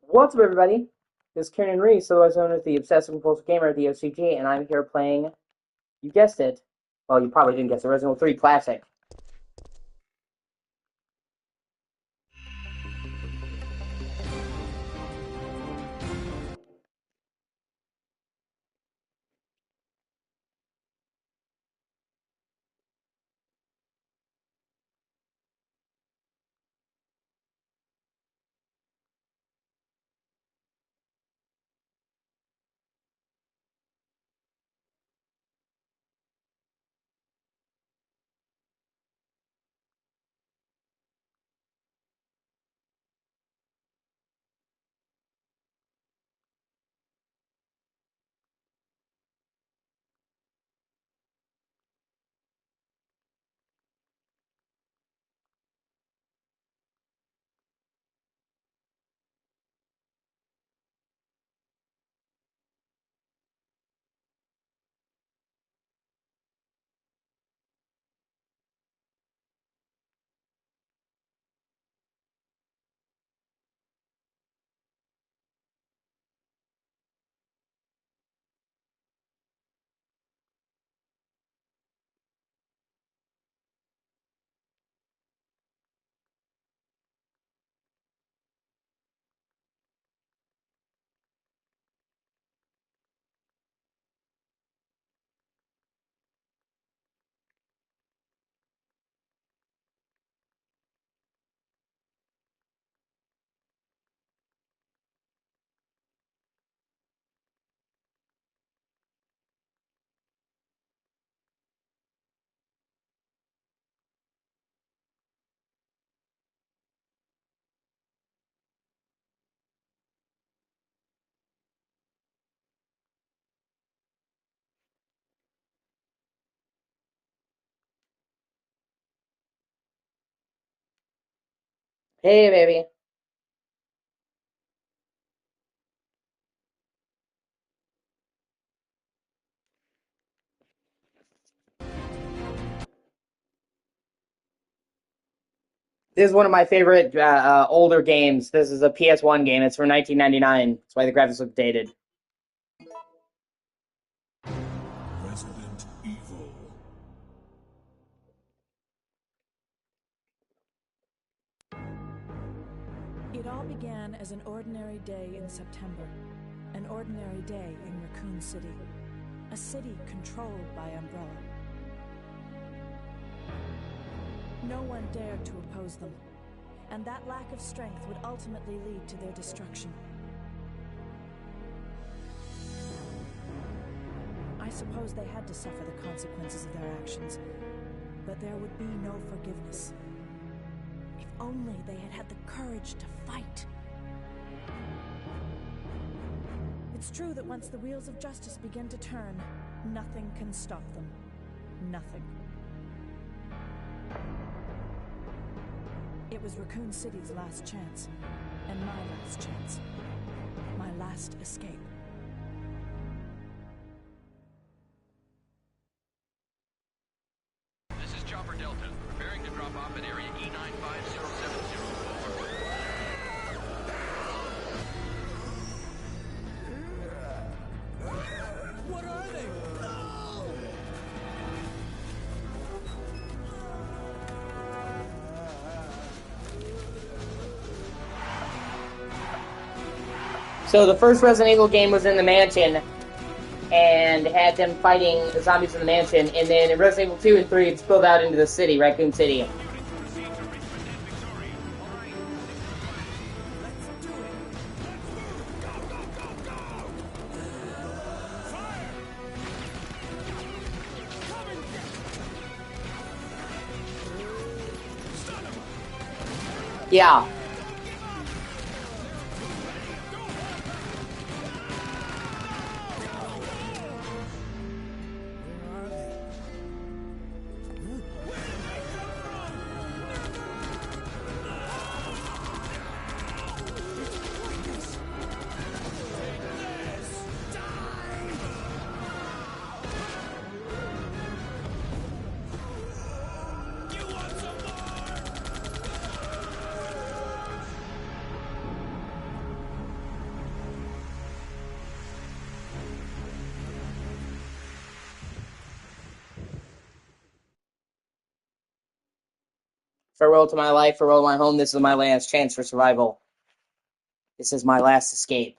What's up, everybody? This is Kieran Reese, otherwise known as the Obsessive Compulsive Gamer at the O.C.G., and I'm here playing, you guessed it, well, you probably didn't guess it, Resident Evil 3 Classic. Hey, baby. This is one of my favorite older games. This is a PS1 game. It's from 1999. That's why the graphics look dated. Resident Evil. It all began as an ordinary day in September. An ordinary day in Raccoon City. A city controlled by Umbrella. No one dared to oppose them, and that lack of strength would ultimately lead to their destruction. I suppose they had to suffer the consequences of their actions, but there would be no forgiveness. If only they had had the courage to fight. It's true that once the wheels of justice begin to turn, nothing can stop them. Nothing. It was Raccoon City's last chance, and my last chance. My last escape. This is Chopper Delta, preparing to drop off at area E95070. What are they? So the first Resident Evil game was in the mansion, and had them fighting zombies in the mansion, and then in Resident Evil 2 and 3, it spilled out into the city, Raccoon City. Yeah. Farewell to my life, farewell to my home. This is my last chance for survival. This is my last escape.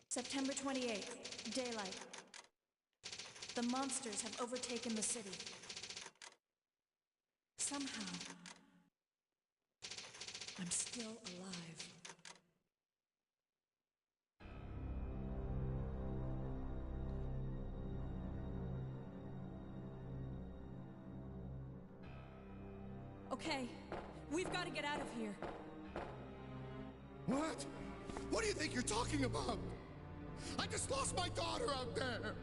September 28th, daylight. The monsters have overtaken the city. Somehow, I'm still alive. Okay, we've got to get out of here. What? What do you think you're talking about? I just lost my daughter out there!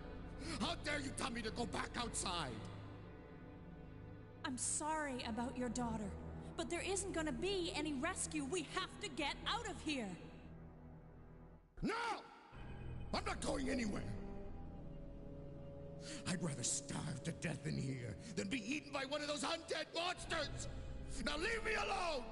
How dare you tell me to go back outside? I'm sorry about your daughter, but there isn't gonna be any rescue. We have to get out of here! No! I'm not going anywhere! I'd rather starve to death in here than be eaten by one of those undead monsters! Now leave me alone!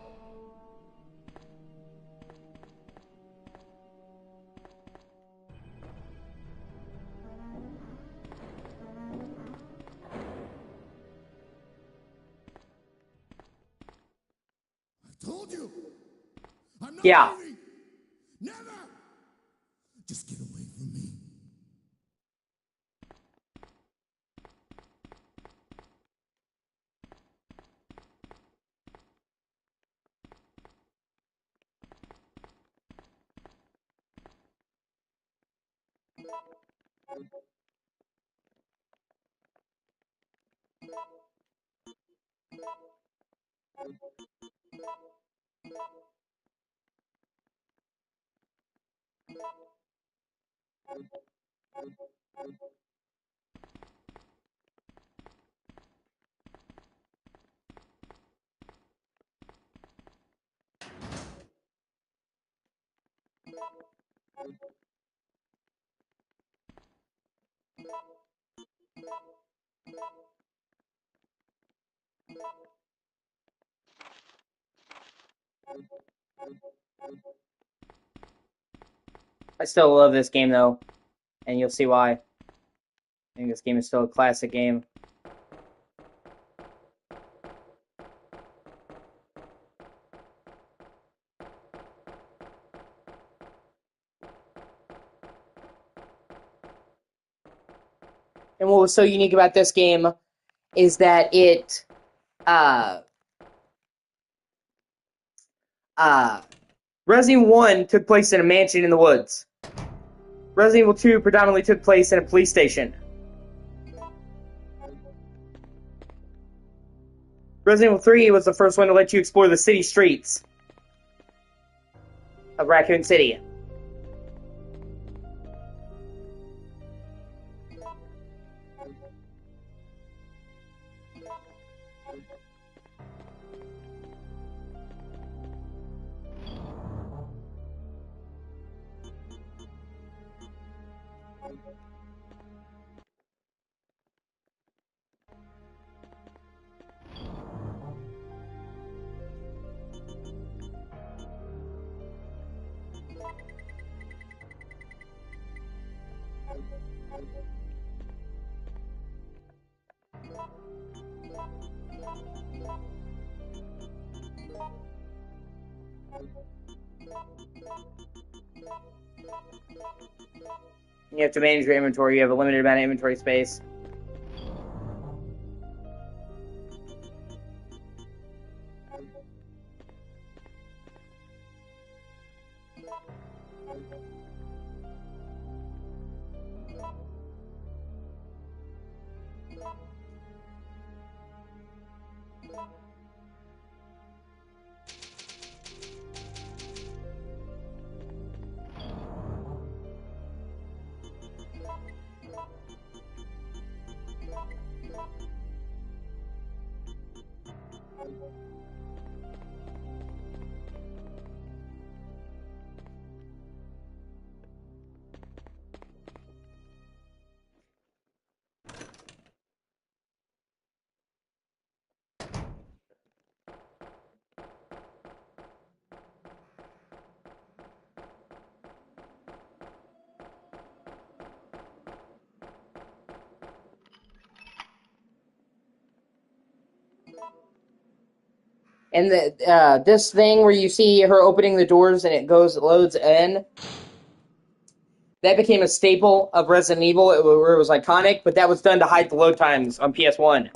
I told you! I'm not leaving! Never! Just get away from me. I still love this game, though, and you'll see why. I think this game is still a classic game. And what was so unique about this game is that it, Resident Evil 1 took place in a mansion in the woods. Resident Evil 2 predominantly took place in a police station. Resident Evil 3 was the first one to let you explore the city streets of Raccoon City. You have to manage your inventory. You have a limited amount of inventory space. And this thing where you see her opening the doors and it loads in, that became a staple of Resident Evil, where it was iconic, but that was done to hide the load times on PS1.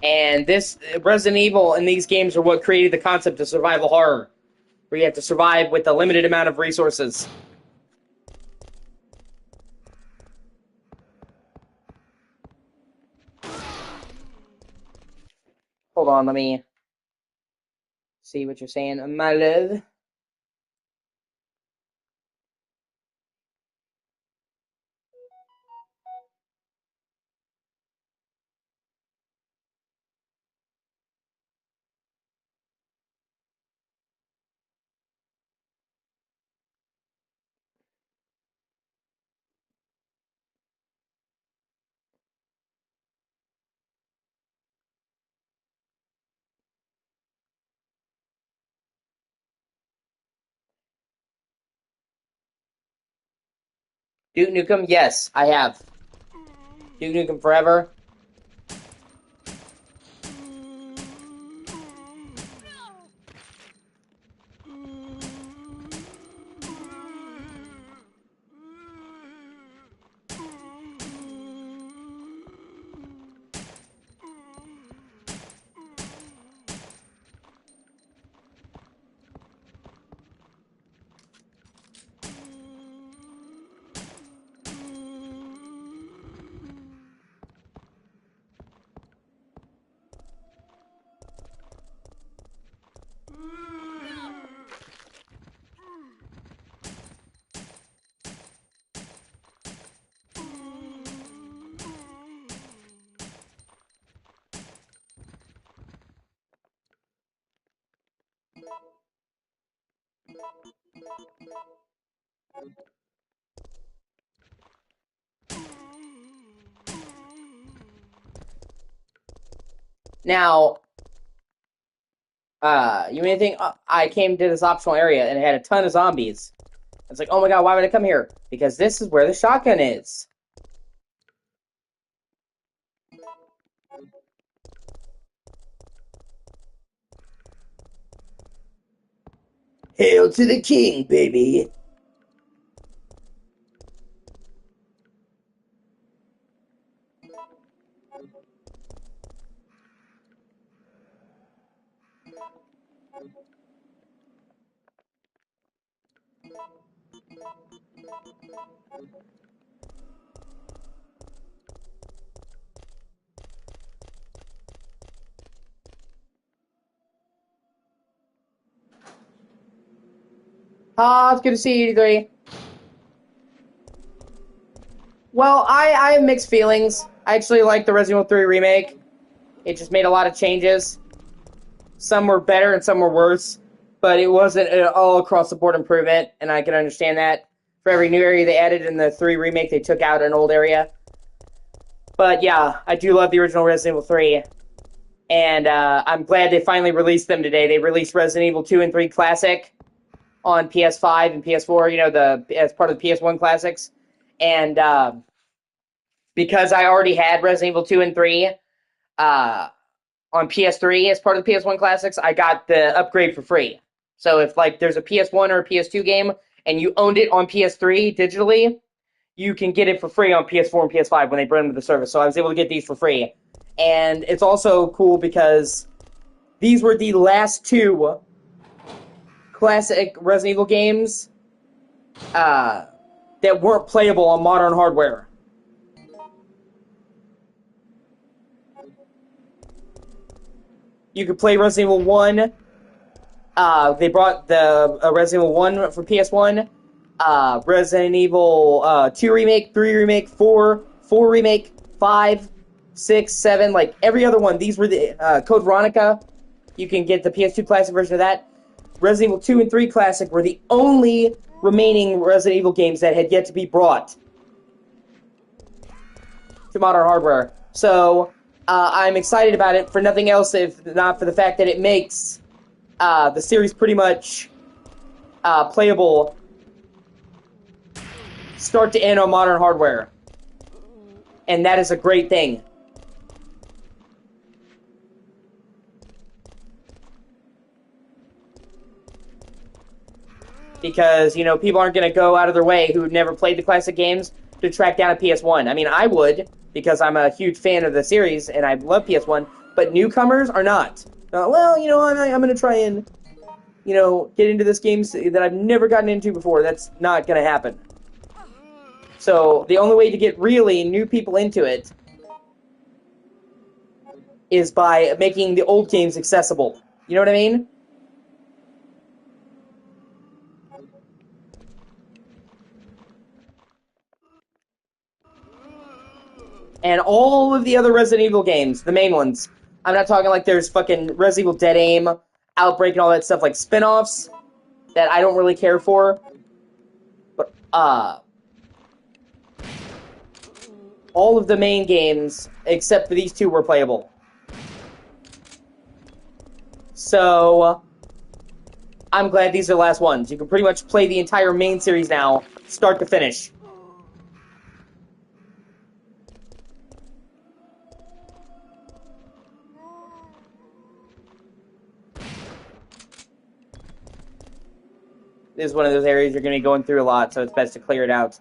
And this Resident Evil and these games are what created the concept of survival horror, where you have to survive with a limited amount of resources. Hold on, let me see what you're saying, my love. Duke Nukem? Yes, I have. Duke Nukem Forever. Now, you may think, I came to this optional area and it had a ton of zombies. It's like, oh my god, why would I come here? Because this is where the shotgun is. Hail to the king, baby! Ah, it's good to see you, 83. Well, I have mixed feelings. I actually like the Resident Evil 3 remake. It just made a lot of changes. Some were better and some were worse, but it wasn't an all-across-the-board improvement, and I can understand that. For every new area they added in the 3 remake, they took out an old area. But yeah, I do love the original Resident Evil 3, and I'm glad they finally released them today. They released Resident Evil 2 and 3 Classic, on PS5 and PS4, as part of the PS1 classics. And because I already had Resident Evil 2 and 3 on PS3 as part of the PS1 classics, I got the upgrade for free. So if there's a PS1 or a PS2 game and you owned it on PS3 digitally, you can get it for free on PS4 and PS5 when they bring them to the service. So I was able to get these for free. And it's also cool because these were the last two classic Resident Evil games that weren't playable on modern hardware. You could play Resident Evil 1. They brought the Resident Evil 1 for PS1. Resident Evil 2 Remake, 3 Remake, 4 Remake, 5, 6, 7, like every other one. These were the Code Veronica. You can get the PS2 Classic version of that. Resident Evil 2 and 3 Classic were the only remaining Resident Evil games that had yet to be brought to modern hardware. So I'm excited about it for nothing else if not for the fact that it makes the series pretty much playable start to end on modern hardware. And that is a great thing. Because, people aren't going to go out of their way who never played the classic games to track down a PS1. I mean, I would, because I'm a huge fan of the series, and I love PS1, but newcomers are not. I'm going to try and, get into this game that I've never gotten into before. That's not going to happen. So, the only way to get really new people into it is by making the old games accessible. You know what I mean? And all of the other Resident Evil games, the main ones, I'm not talking like there's fucking Resident Evil Dead Aim, Outbreak, and all that stuff, like spin-offs that I don't really care for. But, all of the main games, except for these two, were playable. So, I'm glad these are the last ones. You can pretty much play the entire main series now, start to finish. This is one of those areas you're going to be going through a lot, so it's best to clear it out.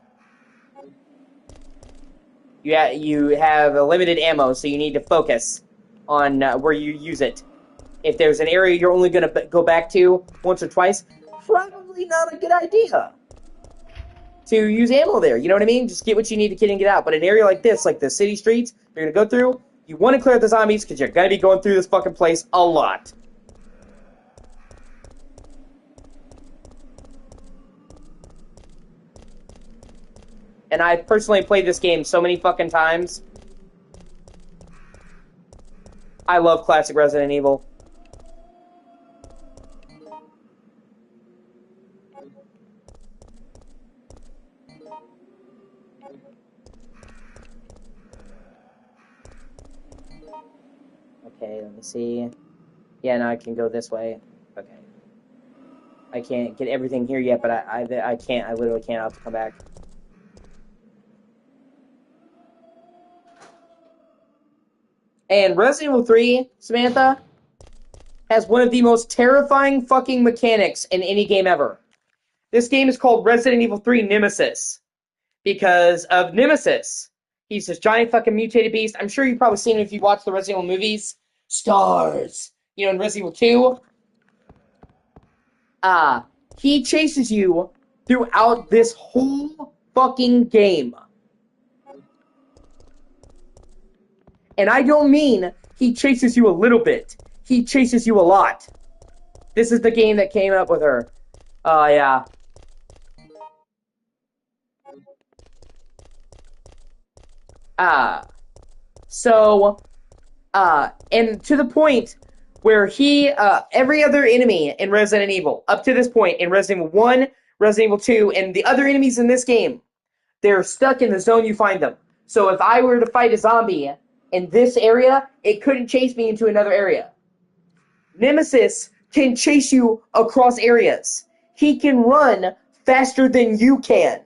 You have a limited ammo, so you need to focus on where you use it. If there's an area you're only going to go back to once or twice, probably not a good idea to use ammo there. You know what I mean? Just get what you need to get in and get out. But an area like this, like the city streets, you're going to go through, you want to clear out the zombies because you're going to be going through this fucking place a lot. And I've personally played this game so many fucking times. I love classic Resident Evil. Okay, let me see. Yeah, now I can go this way. Okay. I can't get everything here yet, but I can't. I literally can't. I'll have to come back. And Resident Evil 3, Samantha, has one of the most terrifying fucking mechanics in any game ever. This game is called Resident Evil 3 Nemesis. Because of Nemesis. He's this giant fucking mutated beast. I'm sure you've probably seen him if you watch the Resident Evil movies. STAAARSS. In Resident Evil 2. He chases you throughout this whole fucking game. And I don't mean he chases you a little bit. He chases you a lot. This is the game that came up with her. Oh, yeah. And to the point where he, every other enemy in Resident Evil, up to this point, in Resident Evil 1, Resident Evil 2, and the other enemies in this game, they're stuck in the zone you find them. So if I were to fight a zombie in this area, it couldn't chase me into another area. Nemesis can chase you across areas. he can run faster than you can.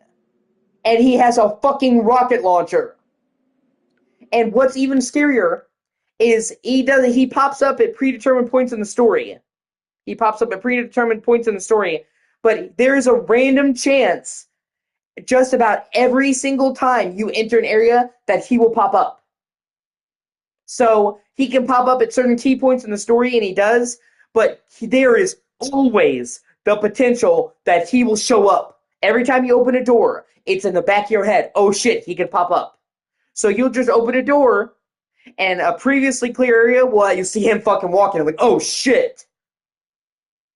And he has a fucking rocket launcher. And what's even scarier is he pops up at predetermined points in the story. He pops up at predetermined points in the story, but there is a random chance just about every single time you enter an area that he will pop up. So he can pop up at certain key points in the story, and he does, but there is always the potential that he will show up. Every time you open a door, it's in the back of your head. Oh shit, he can pop up. So you'll just open a door, and a previously clear area, well, you see him fucking walking. I'm like, oh shit.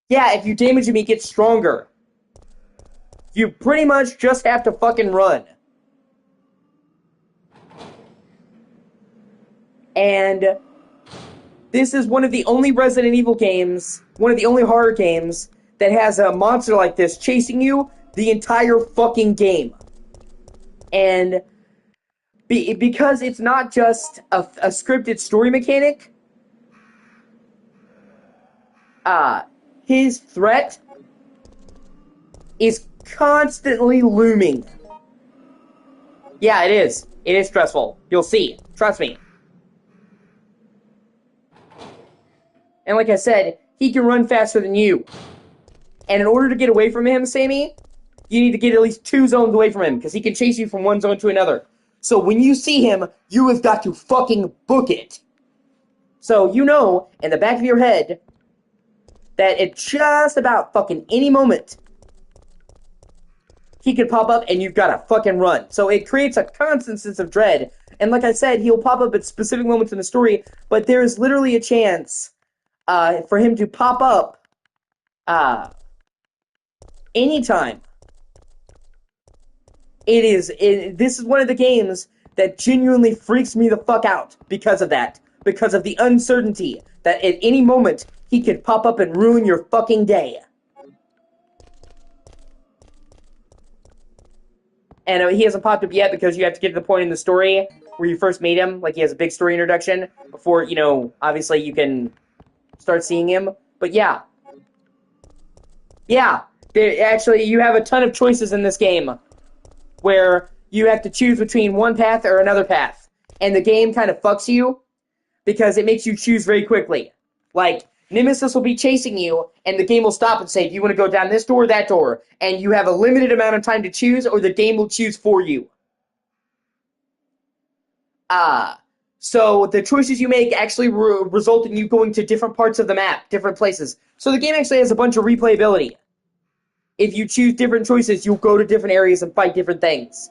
Yeah, if you damage him, he gets stronger. You pretty much just have to fucking run. And this is one of the only Resident Evil games, one of the only horror games, that has a monster like this chasing you the entire fucking game. And because it's not just a scripted story mechanic, his threat is constantly looming. Yeah, it is. It is stressful. You'll see. Trust me. And like I said, he can run faster than you. And in order to get away from him, Sammy, you need to get at least 2 zones away from him, because he can chase you from one zone to another. So when you see him, you have got to fucking book it. So you know, in the back of your head, that at just about fucking any moment, he could pop up and you've got to fucking run. So it creates a constant sense of dread. And like I said, he'll pop up at specific moments in the story, but there is literally a chance for him to pop up anytime. This is one of the games that genuinely freaks me the fuck out because of that. Because of the uncertainty that at any moment he could pop up and ruin your fucking day. And he hasn't popped up yet because you have to get to the point in the story where you first meet him. Like, he has a big story introduction before, you know, obviously you can start seeing him. But yeah. Yeah. Actually, you have a ton of choices in this game where you have to choose between one path or another path. And the game kind of fucks you because it makes you choose very quickly. Like, Nemesis will be chasing you, and the game will stop and say, do you want to go down this door or that door? And you have a limited amount of time to choose, or the game will choose for you. So the choices you make actually result in you going to different parts of the map, different places. So the game actually has a bunch of replayability. If you choose different choices, you'll go to different areas and fight different things.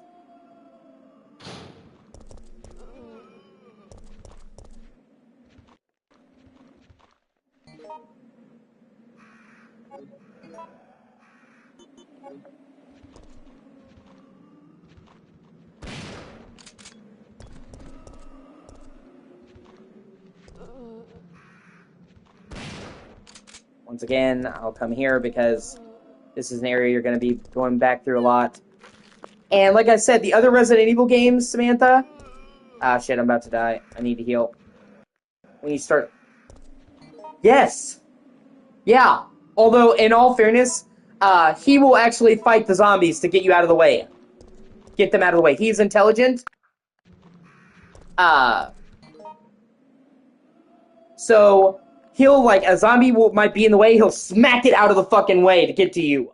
Once again, I'll come here because this is an area you're going to be going back through a lot. And like I said, the other Resident Evil games, Samantha... Ah, shit, I'm about to die. I need to heal. When you start... Yes! Yeah. Although, in all fairness, he will actually fight the zombies to get you out of the way. Get them out of the way. He's intelligent. So... he'll, like, a zombie might be in the way, he'll smack it out of the fucking way to get to you.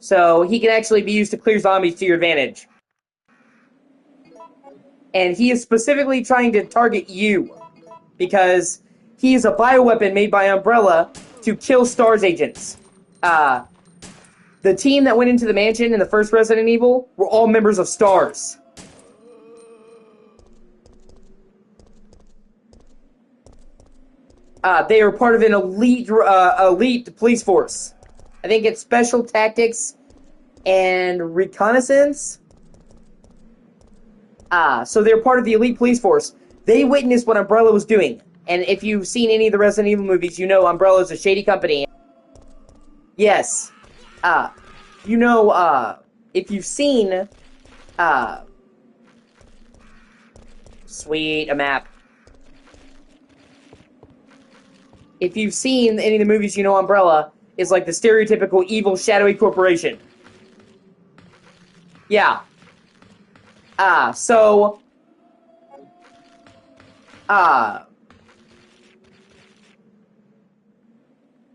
So, he can actually be used to clear zombies to your advantage. And he is specifically trying to target you. Because he is a bioweapon made by Umbrella to kill STAAARSS agents. The team that went into the mansion in the first Resident Evil were all members of STAAARSS. They are part of an elite police force. I think it's Special Tactics and Reconnaissance. So they're part of the elite police force. They witnessed what Umbrella was doing. And if you've seen any of the Resident Evil movies, you know Umbrella is a shady company. Yes. You know, if you've seen, sweet, a map. if you've seen any of the movies, you know Umbrella is like the stereotypical evil, shadowy corporation. Yeah. So...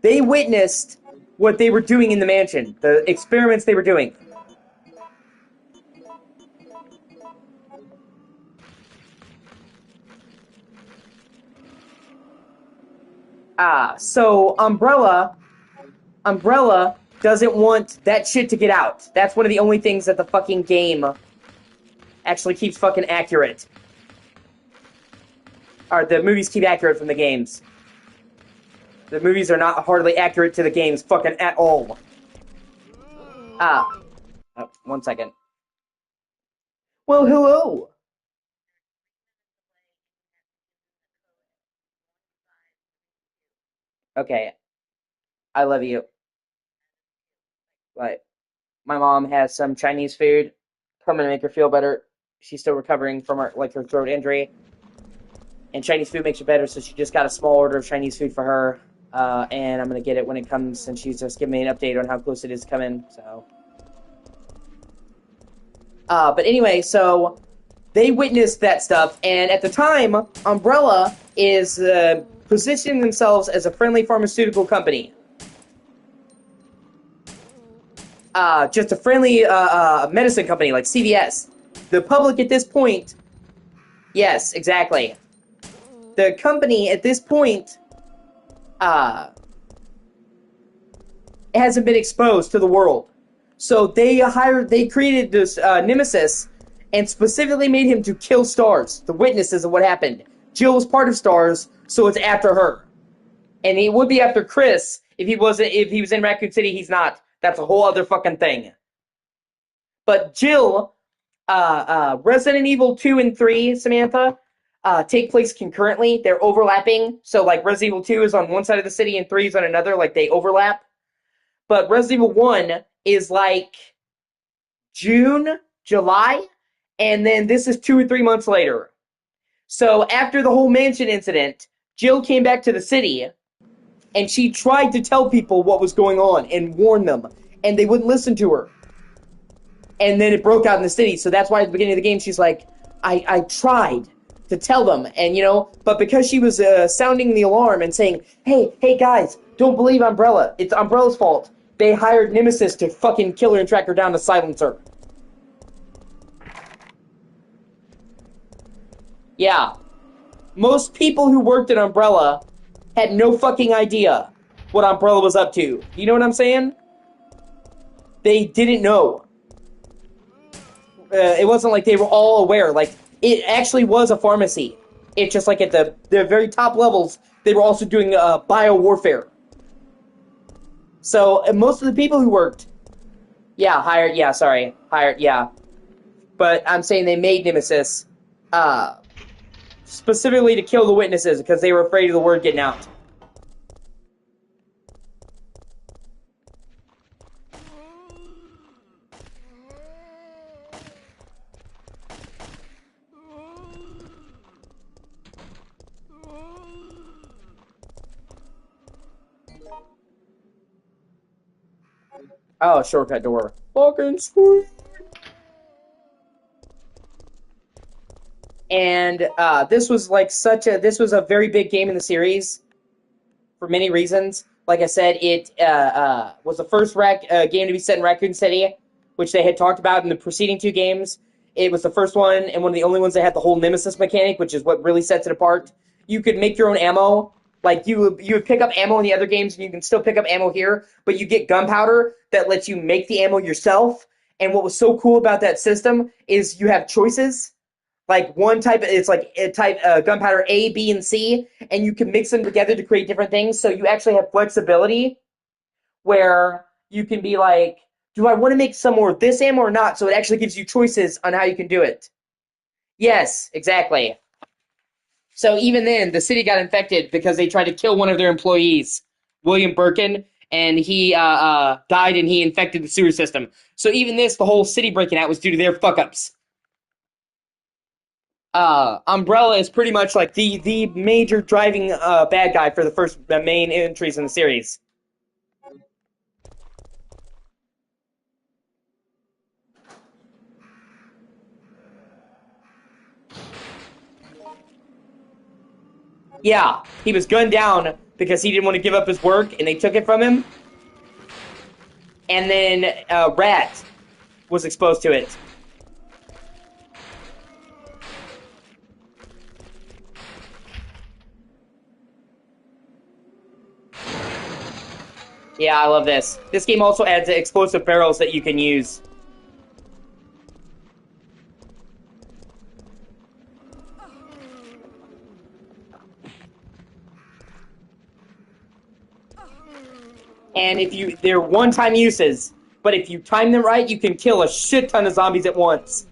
they witnessed what they were doing in the mansion, the experiments they were doing. So Umbrella doesn't want that shit to get out. That's one of the only things that the fucking game actually keeps fucking accurate. Or the movies keep accurate from the games. The movies are not hardly accurate to the games fucking at all. Oh, 1 second. Well, hello. Okay. I love you. But my mom has some Chinese food. Coming to make her feel better. She's still recovering from her throat injury. And Chinese food makes her better, so she just got a small order of Chinese food for her. And I'm going to get it when it comes, and she's just giving me an update on how close it is coming, so... but anyway, so they witnessed that stuff, and at the time, Umbrella is positioning themselves as a friendly pharmaceutical company. Just a friendly medicine company like CVS. The public at this point... Yes, exactly. The company at this point hasn't been exposed to the world. So they created this Nemesis and specifically made him to kill STAAARSS, the witnesses of what happened. Jill was part of STAAARSS, so it's after her. And it would be after Chris if he was in Raccoon City. He's not. That's a whole other fucking thing. But Jill, Resident Evil 2 and 3, Samantha, take place concurrently. They're overlapping. So like Resident Evil 2 is on one side of the city and 3 is on another. Like they overlap. But Resident Evil 1 is like June, July, and then this is 2 or 3 months later. So after the whole mansion incident, Jill came back to the city, and she tried to tell people what was going on and warn them, and they wouldn't listen to her. And then it broke out in the city, so that's why at the beginning of the game she's like, I tried to tell them, and but because she was sounding the alarm and saying, hey guys, don't believe Umbrella, it's Umbrella's fault, they hired Nemesis to fucking kill her and track her down to silence her. Yeah. Most people who worked at Umbrella had no fucking idea what Umbrella was up to. You know what I'm saying? They didn't know. It wasn't like they were all aware. Like, it actually was a pharmacy. It's just like at the very top levels, they were also doing bio-warfare. So, most of the people who worked... hired, yeah. But I'm saying they made Nemesis, specifically to kill the witnesses, because they were afraid of the word getting out. Oh, shortcut door. Fucking sweet. And this was like this was a very big game in the series for many reasons. Like I said, it was the first game to be set in Raccoon City, which they had talked about in the preceding 2 games. It was the first one and one of the only ones that had the whole Nemesis mechanic, which is what really sets it apart. You could make your own ammo. Like, you would pick up ammo in the other games, and you can still pick up ammo here, but you get gunpowder that lets you make the ammo yourself. And what was so cool about that system is you have choices. Like, one type, it's like a type gunpowder A, B, and C, and you can mix them together to create different things, so you actually have flexibility where you can be like, do I want to make some more of this ammo or not? So it actually gives you choices on how you can do it. Yes, exactly. So even then, the city got infected because they tried to kill one of their employees, William Birkin, and he died and he infected the sewer system. So even this, the whole city breaking out was due to their fuck-ups. Umbrella is pretty much like the major driving bad guy for the first main entries in the series. Yeah, he was gunned down because he didn't want to give up his work, and they took it from him. And then Rat was exposed to it. Yeah, I love this. This game also adds explosive barrels that you can use. And they're one-time uses, but if you time them right, you can kill a shit ton of zombies at once.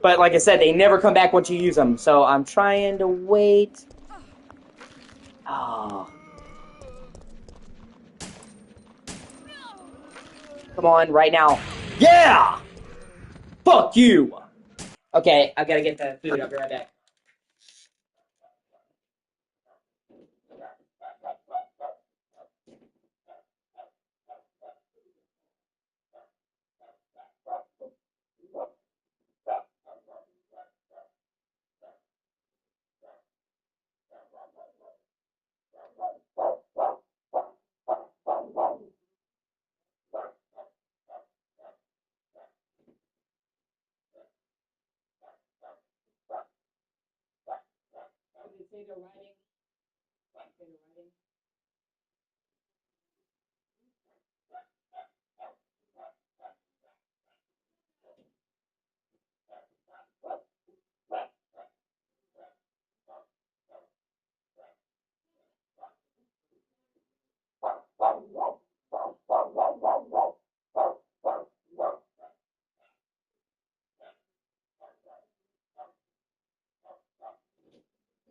But like I said, they never come back once you use them, so I'm trying to wait. Oh. Come on, right now. Yeah! Fuck you! Okay, I gotta get the food. I'll be right back.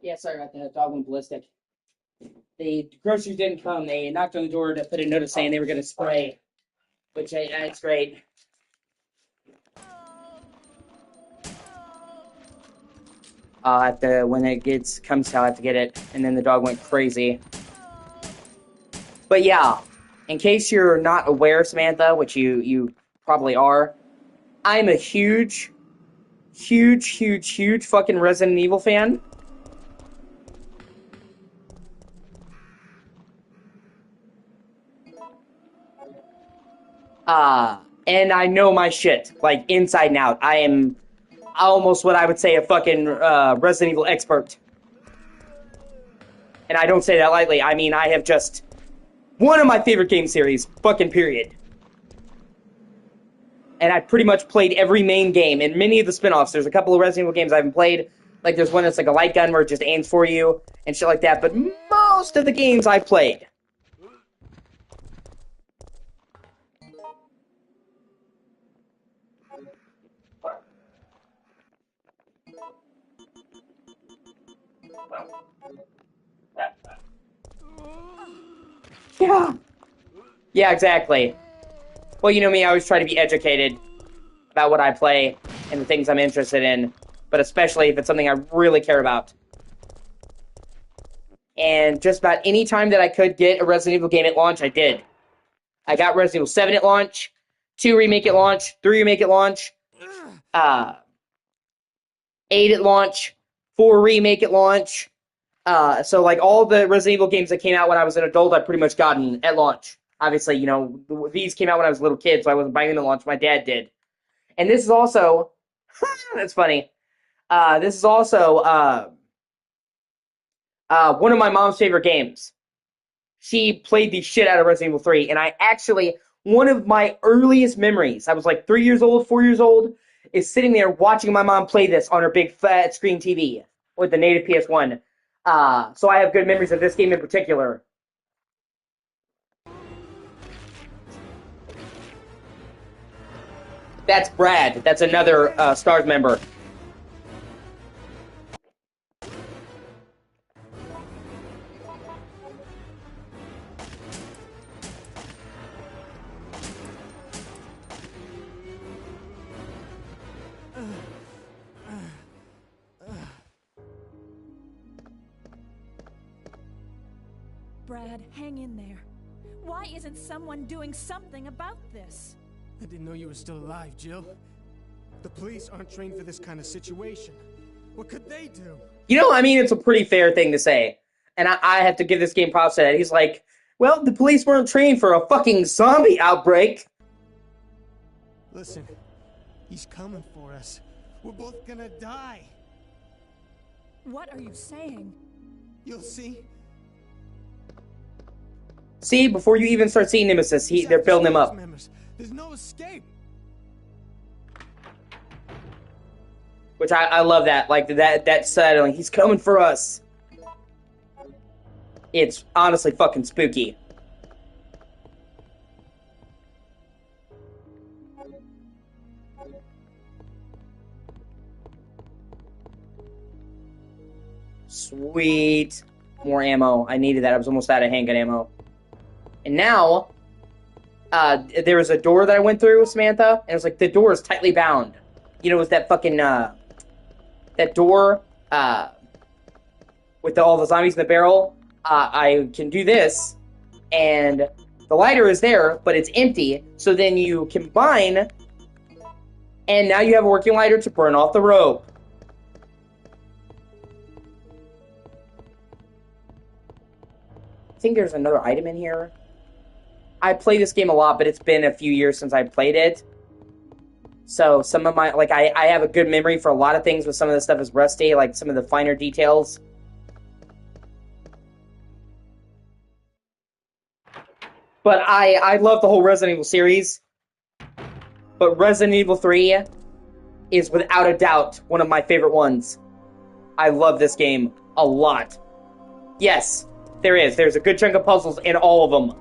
Yeah, sorry about that. The dog went ballistic. The groceries didn't come. They knocked on the door to put a notice saying they were going to spray, which it's great. When it comes out, I have to get it, and then the dog went crazy. But yeah, in case you're not aware, Samantha, which you probably are, I'm a huge fucking Resident Evil fan. And I know my shit, like, inside and out. I am almost what I would say a fucking Resident Evil expert. And I don't say that lightly. I mean, I have just one of my favorite game series, fucking period. And I pretty much played every main game and many of the spin-offs. There's a couple of Resident Evil games I haven't played. Like, there's one that's like a light gun where it just aims for you and shit like that. But most of the games I've played. Yeah. Yeah, exactly. Well, you know me, I always try to be educated about what I play and the things I'm interested in, but especially if it's something I really care about. And just about any time that I could get a Resident Evil game at launch, I did. I got Resident Evil 7 at launch, 2 remake at launch, 3 remake at launch, 8 at launch, 4 remake at launch. So like all the Resident Evil games that came out when I was an adult, I pretty much gotten at launch. Obviously, you know, these came out when I was a little kid, so I wasn't buying them at launch. My dad did. And this is also, that's funny. This is also one of my mom's favorite games. She played the shit out of Resident Evil 3, and one of my earliest memories, I was like 3 years old, 4 years old, is sitting there watching my mom play this on her big fat screen TV with the native PS1. So I have good memories of this game in particular. That's Brad. That's another STAAARSS member. Brad, hang in there. Why isn't someone doing something about this? I didn't know you were still alive, Jill. The police aren't trained for this kind of situation. What could they do? You know, I mean, it's a pretty fair thing to say. And I have to give this game props to that. He's like, well, the police weren't trained for a fucking zombie outbreak. Listen, he's coming for us. We're both gonna die. What are you saying? You'll see. See, before you even start seeing Nemesis, they're building him up. Members. There's no escape. Which I love that. Like, that settling. He's coming for us. It's honestly fucking spooky. Sweet. More ammo. I needed that. I was almost out of handgun ammo. And now, there was a door that I went through, Samantha, and it was like, the door is tightly bound. You know, with that fucking, that door, with all the zombies in the barrel, I can do this, and the lighter is there, but it's empty, so then you combine, and now you have a working lighter to burn off the rope. I think there's another item in here. I play this game a lot, but it's been a few years since I played it. So some of my, like, I have a good memory for a lot of things, but some of the stuff is rusty, like some of the finer details. But I love the whole Resident Evil series. But Resident Evil 3 is without a doubt one of my favorite ones. I love this game a lot. Yes, there's a good chunk of puzzles in all of them.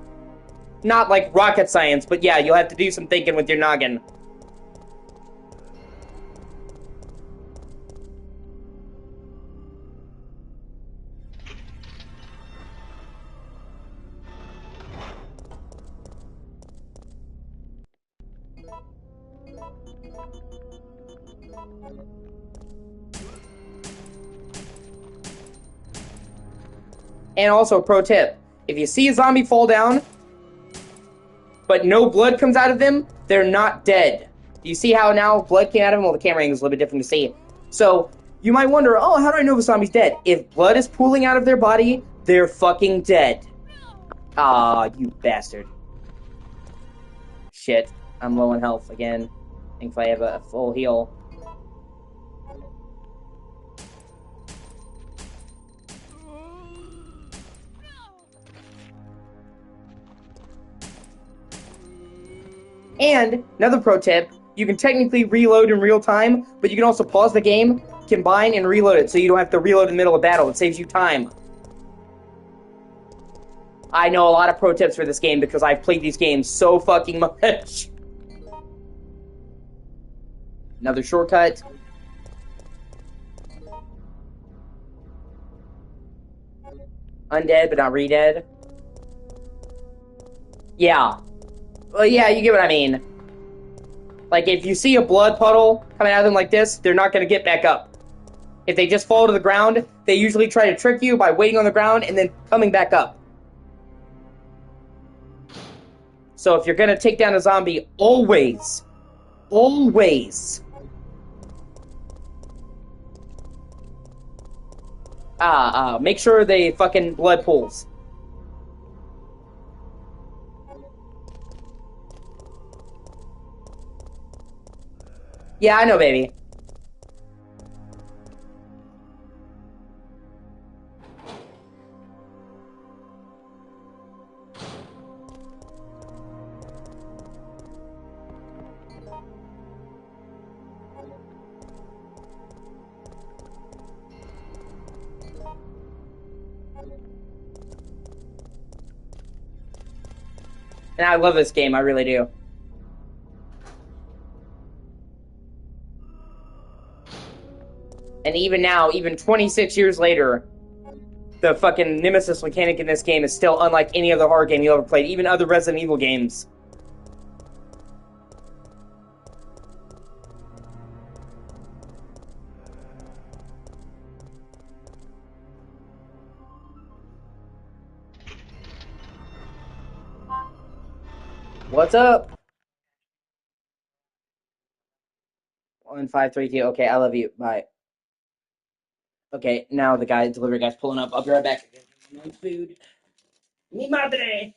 Not like rocket science, but yeah, you'll have to do some thinking with your noggin. And also, pro tip, if you see a zombie fall down, but no blood comes out of them, they're not dead. Do you see how now blood came out of them? Well, the camera angle is a little bit different to see. So, you might wonder, oh, how do I know if a zombie's dead? If blood is pooling out of their body, they're fucking dead. Ah, you bastard. Shit, I'm low on health again. Thankfully I have a full heal. And, another pro tip, you can technically reload in real time, but you can also pause the game, combine, and reload it, so you don't have to reload in the middle of battle. It saves you time. I know a lot of pro tips for this game because I've played these games so fucking much. Another shortcut. Undead, but not re-dead. Yeah. Well, yeah, you get what I mean. Like, if you see a blood puddle coming out of them like this, they're not going to get back up. If they just fall to the ground, they usually try to trick you by waiting on the ground and then coming back up. So if you're going to take down a zombie, always make sure they fucking blood pools. Yeah, I know, baby. And I love this game, I really do. And even now, even 26 years later, the fucking Nemesis mechanic in this game is still unlike any other horror game you ever played, even other Resident Evil games. What's up? 1532. Okay, I love you. Bye. Okay, now the delivery guy's pulling up. I'll be right back. Food. Mi madre.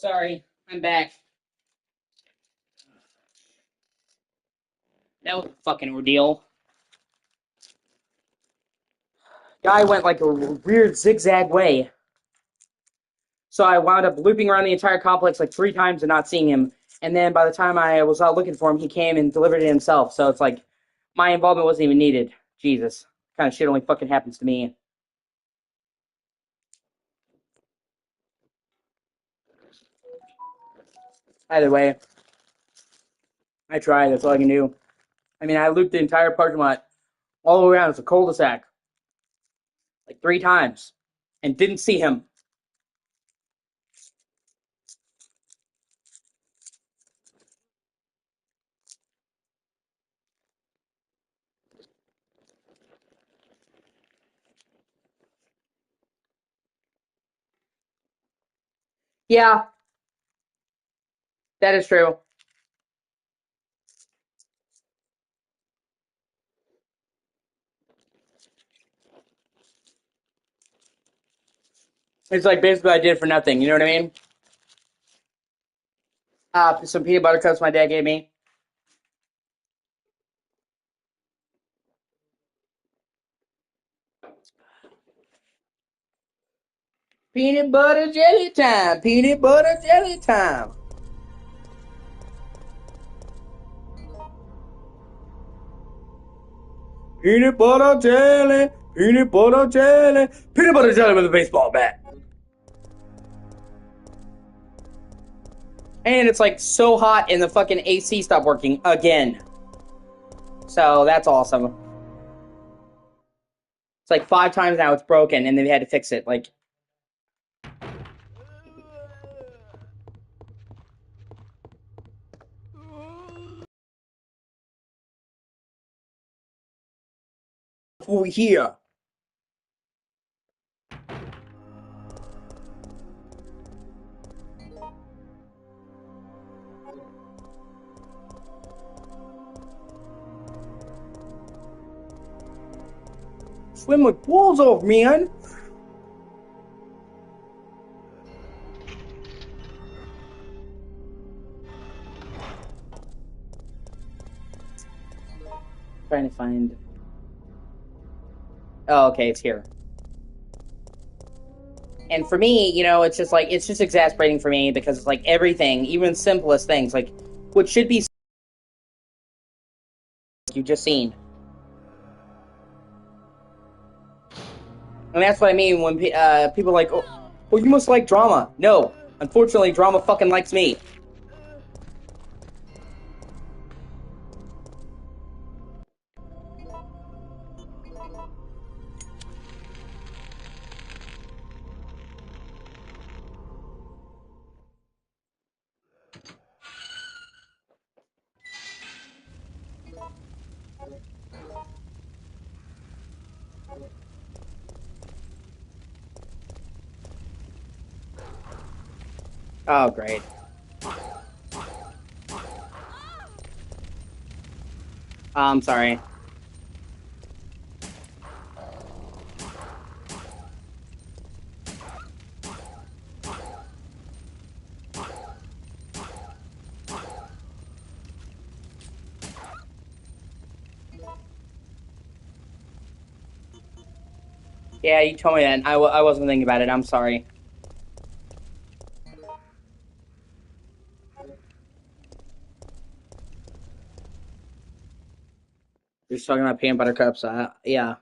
Sorry, I'm back. That was a fucking ordeal. Guy went like a weird zigzag way. So I wound up looping around the entire complex like 3 times and not seeing him. And then by the time I was out looking for him, he came and delivered it himself. So it's like, my involvement wasn't even needed. Jesus. Kind of shit only fucking happens to me. Either way, I tried. That's all I can do. I mean, I looped the entire parking lot all the way around. It's a cul-de-sac. Like 3 times. And didn't see him. Yeah, that is true. It's like basically I did it for nothing. You know what I mean? Some peanut butter cups my dad gave me. Peanut butter jelly time. Peanut butter jelly time. Peanut butter jelly. Peanut butter jelly. Peanut butter jelly with a baseball bat. And it's like so hot and the fucking AC stopped working again. So that's awesome. It's like 5 times now it's broken and they had to fix it. Like, over here. Swim with balls off, man. Trying to find. Oh, okay, it's here. And for me, you know, it's just exasperating for me because it's like everything, even simplest things, like what should be you've just seen. And that's what I mean when people are like, oh, you must like drama. No, unfortunately, drama fucking likes me. Oh, great. I'm sorry. Yeah, you told me that. I wasn't thinking about it. I'm sorry. You're just talking about peanut butter cups. Yeah.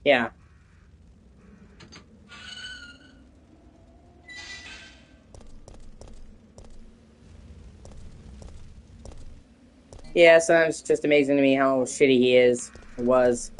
Yeah. Yeah, sometimes it's just amazing to me how shitty he is, or was.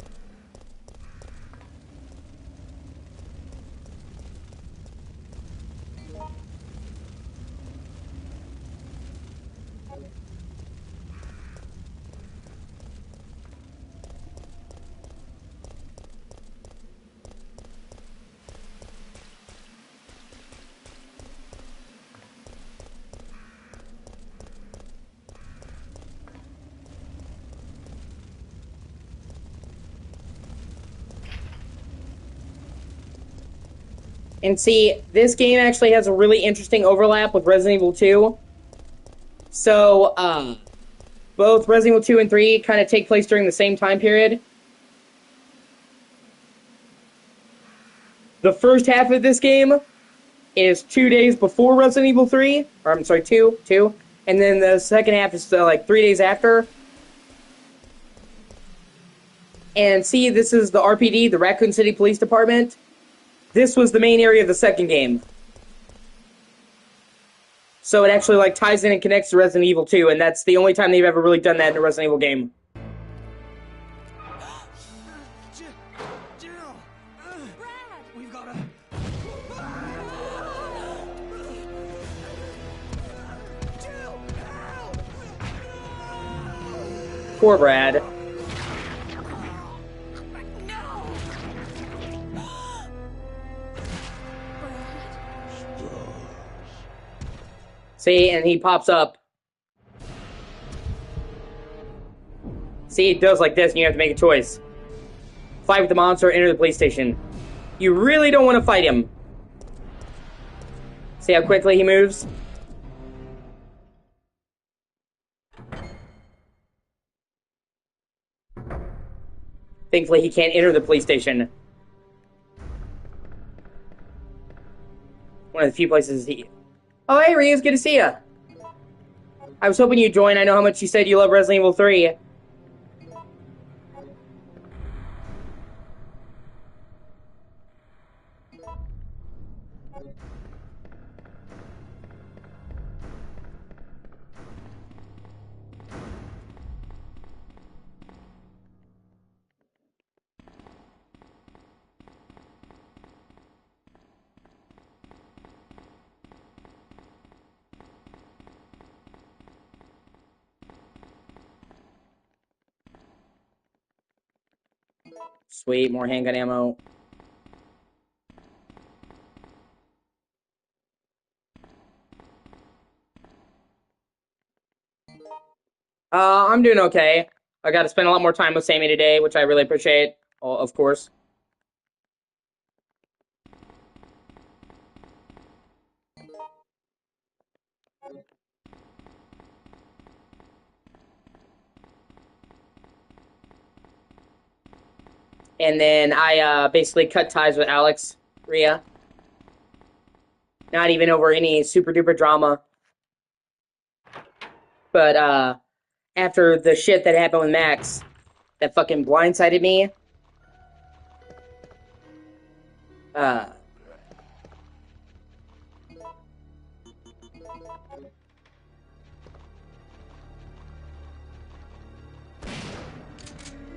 And see, this game actually has a really interesting overlap with Resident Evil 2. So, both Resident Evil 2 and 3 kind of take place during the same time period. The first half of this game is 2 days before Resident Evil 3, or I'm sorry, 2, and then the second half is like 3 days after. And see, this is the RPD, the Raccoon City Police Department. This was the main area of the second game. So it actually like ties in and connects to Resident Evil 2, and that's the only time they've ever really done that in a Resident Evil game. Jill! Brad! We've gotta... Jill! Help! Poor Brad. See, and he pops up. See, it does like this, and you have to make a choice. Fight with the monster or enter the police station. You really don't want to fight him. See how quickly he moves? Thankfully, he can't enter the police station. One of the few places he... Oh, hey, Ryu, it's good to see ya. I was hoping you'd join. I know how much you said you love Resident Evil 3. Sweet, more handgun ammo. I'm doing okay. I got to spend a lot more time with Sammy today, which I really appreciate, of course. And then I basically cut ties with Alex, Rhea. Not even over any super duper drama. But after the shit that happened with Max, that fucking blindsided me.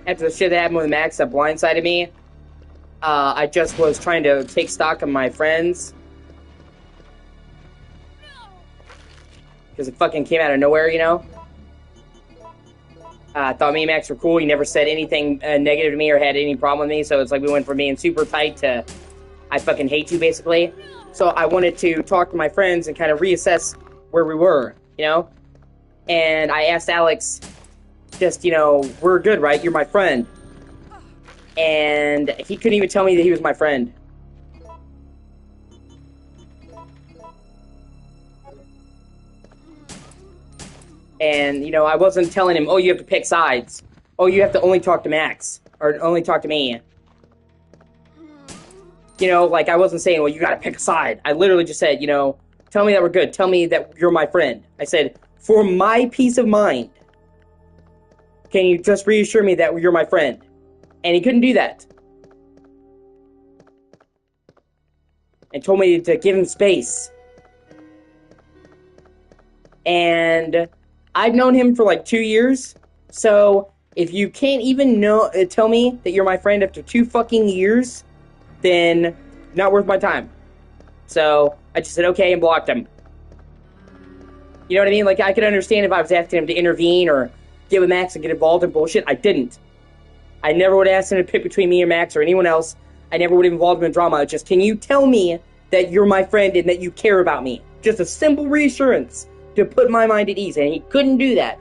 After the shit that happened with Max that blindsided me, I just was trying to take stock of my friends. Because it fucking came out of nowhere, you know? I thought me and Max were cool. He never said anything negative to me or had any problem with me. So it's like we went from being super tight to... I fucking hate you, basically. So I wanted to talk to my friends and kind of reassess where we were, you know? And I asked Alex, just, you know, we're good, right? You're my friend. And he couldn't even tell me that he was my friend. And, you know, I wasn't telling him, oh, you have to pick sides. Oh, you have to only talk to Max. Or only talk to me. You know, like, I wasn't saying, well, you gotta pick a side. I literally just said, you know, tell me that we're good. Tell me that you're my friend. I said, for my peace of mind, can you just reassure me that you're my friend? And he couldn't do that. And told me to give him space. And I've known him for like 2 years. So if you can't even tell me that you're my friend after 2 fucking years, then not worth my time. So I just said okay and blocked him. You know what I mean? Like, I could understand if I was asking him to intervene or get with Max and get involved in bullshit. I didn't. I never would have asked him to pick between me or Max or anyone else. I never would have involved him in drama. It's just, can you tell me that you're my friend and that you care about me? Just a simple reassurance to put my mind at ease, and he couldn't do that.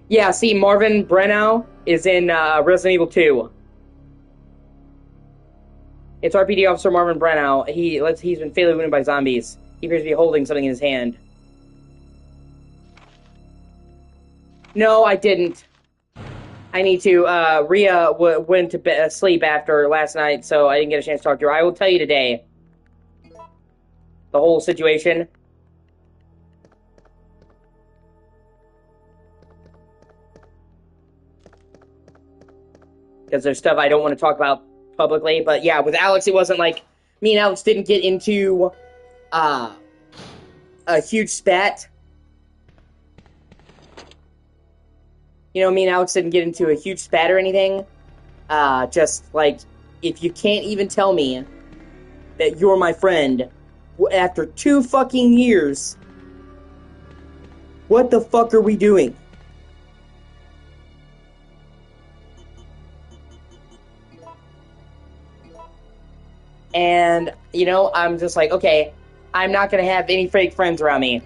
Yeah, see, Marvin Brennow is in Resident Evil 2. It's RPD Officer Marvin Brennow. He's been fatally wounded by zombies. He appears to be holding something in his hand. No, I didn't. I need to. Rhea went to sleep after last night, so I didn't get a chance to talk to her. I will tell you today the whole situation. Because there's stuff I don't want to talk about publicly. But yeah, with Alex, it wasn't like me and Alex didn't get into a huge spat. You know, me and Alex didn't get into a huge spat or anything. Just like, if you can't even tell me that you're my friend after 2 fucking years, what the fuck are we doing? And, you know, I'm just like, okay, I'm not gonna have any fake friends around me.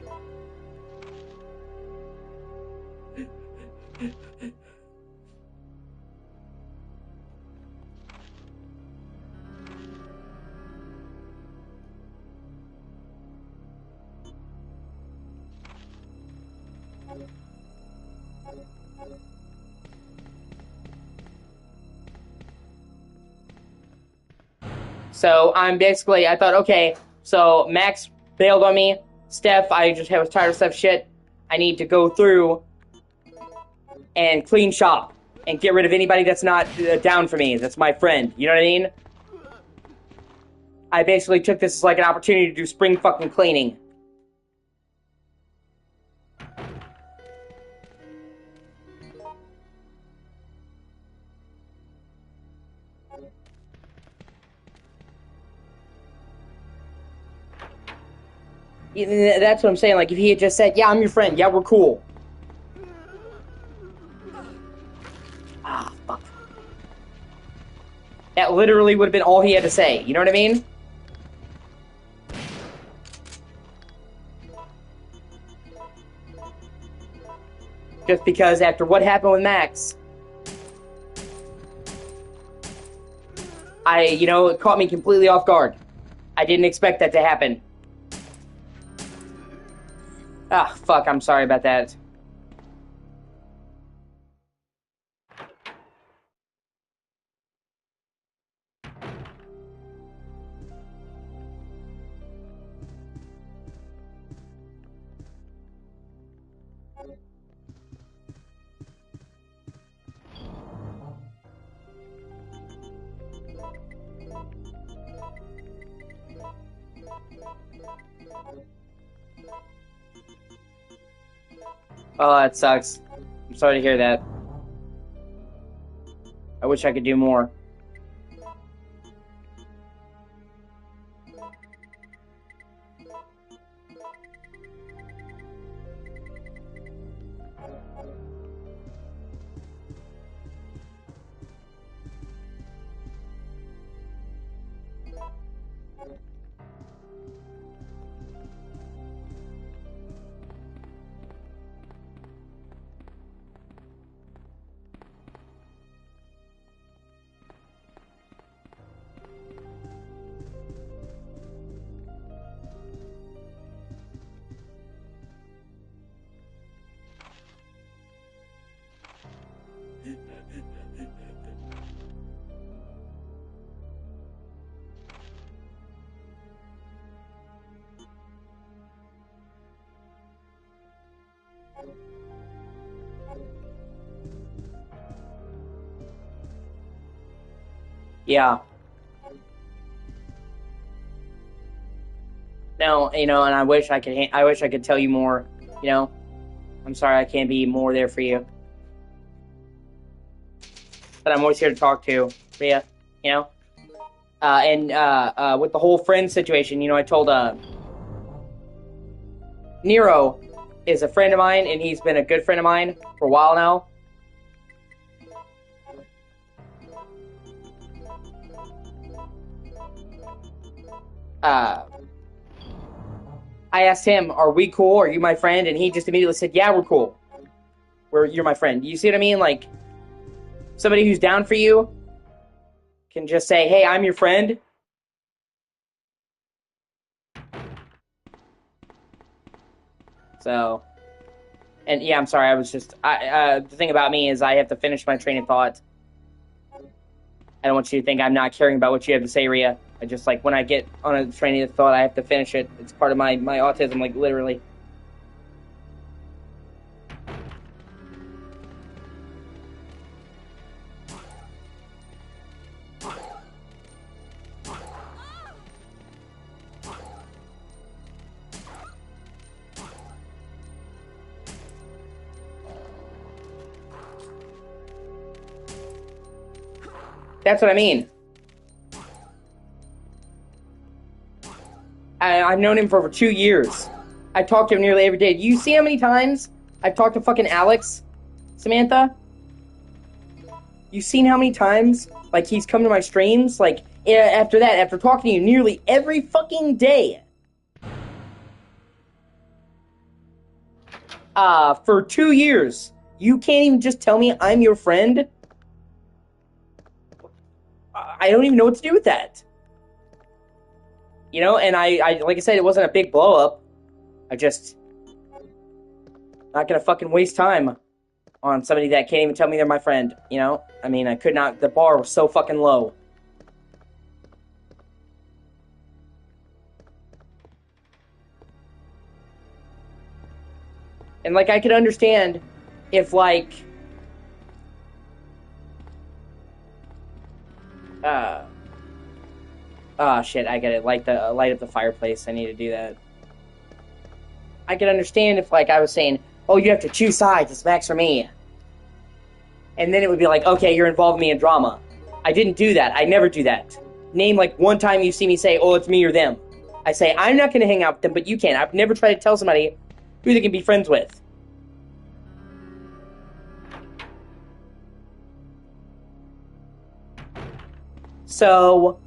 So I'm basically, I thought, okay, so Max bailed on me. Steph, I just was tired of Steph's shit. I need to go through and clean shop and get rid of anybody that's not down for me. That's my friend. You know what I mean? I basically took this as like an opportunity to do spring fucking cleaning. That's what I'm saying. Like, if he had just said, yeah, I'm your friend. Yeah, we're cool. Ah, fuck. That literally would have been all he had to say. You know what I mean? Just because after what happened with Max, you know, it caught me completely off guard. I didn't expect that to happen. Ah, fuck, I'm sorry about that. Oh, that sucks. I'm sorry to hear that. I wish I could do more. Yeah. No, you know, and I wish I could. I wish I could tell you more. You know, I'm sorry I can't be more there for you. But I'm always here to talk to Rhea. You know, and with the whole friend situation, you know, I told Nero is a friend of mine, and he's been a good friend of mine for a while now. I asked him, "Are we cool? Are you my friend?" And he just immediately said, "Yeah, we're cool. You're my friend." You see what I mean? Like somebody who's down for you can just say, "Hey, I'm your friend." So, and yeah, I'm sorry. I was just the thing about me is I have to finish my train of thought. I don't want you to think I'm not caring about what you have to say, Rhea. I just like when I get on a train of thought, I have to finish it. It's part of my autism, like literally. That's what I mean. I've known him for over 2 years. I talk to him nearly every day. Do you see how many times I've talked to fucking Alex, Samantha? You seen how many times like he's come to my streams? Like after that, after talking to you nearly every fucking day. For 2 years, you can't even just tell me I'm your friend. I don't even know what to do with that. You know, and I like I said, it wasn't a big blow up. I just not gonna fucking waste time on somebody that can't even tell me they're my friend. You know, I mean, I could not. The bar was so fucking low. And like I could understand if like shit, I gotta light up the fireplace. I need to do that. I could understand if like I was saying, "Oh, you have to choose sides. It's Max or me," and then it would be like, "Okay, you're involving me in drama." I didn't do that. I never do that. Name like one time you see me say, "Oh, it's me or them." I say I'm not gonna hang out with them, but you can. I've never tried to tell somebody who they can be friends with. So,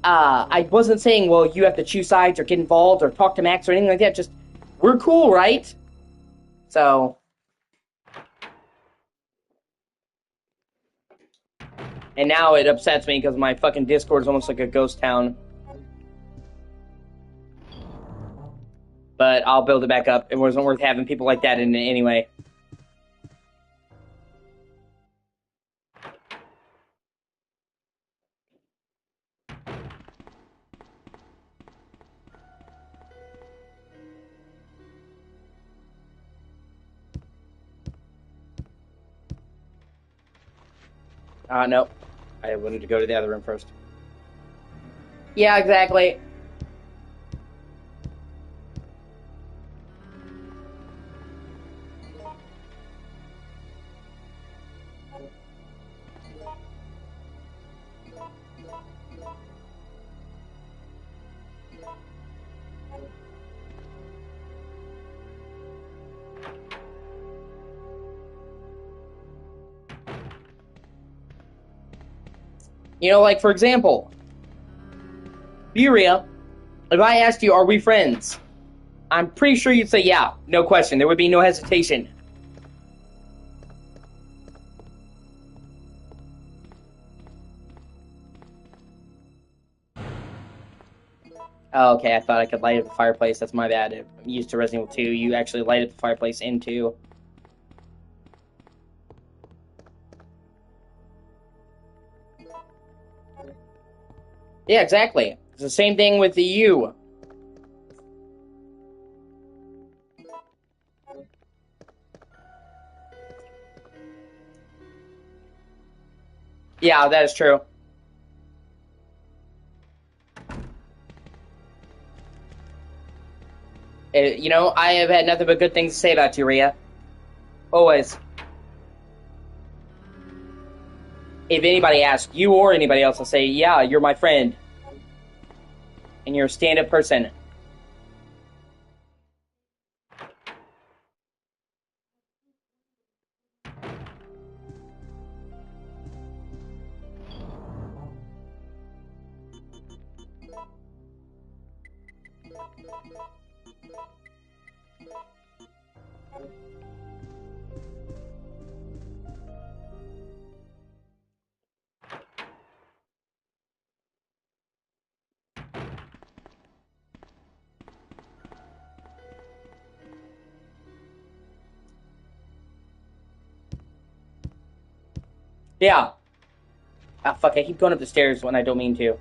I wasn't saying, well, you have to choose sides or get involved or talk to Max or anything like that. Just, we're cool, right? So, and now it upsets me because my fucking Discord is almost like a ghost town. But I'll build it back up. It wasn't worth having people like that in it anyway. No. I wanted to go to the other room first. Yeah, exactly. You know, like, for example, Furia, if I asked you, are we friends? I'm pretty sure you'd say, yeah, no question. There would be no hesitation. Oh, okay, I thought I could light up the fireplace. That's my bad. I'm used to Resident Evil 2. You actually light up the fireplace into. Yeah, exactly. It's the same thing with the U. Yeah, that is true. You know, I have had nothing but good things to say about you, Rhea. Always. If anybody asks, you or anybody else will say, yeah, you're my friend. And you're a stand-up person. Yeah. Ah, fuck, I keep going up the stairs when I don't mean to.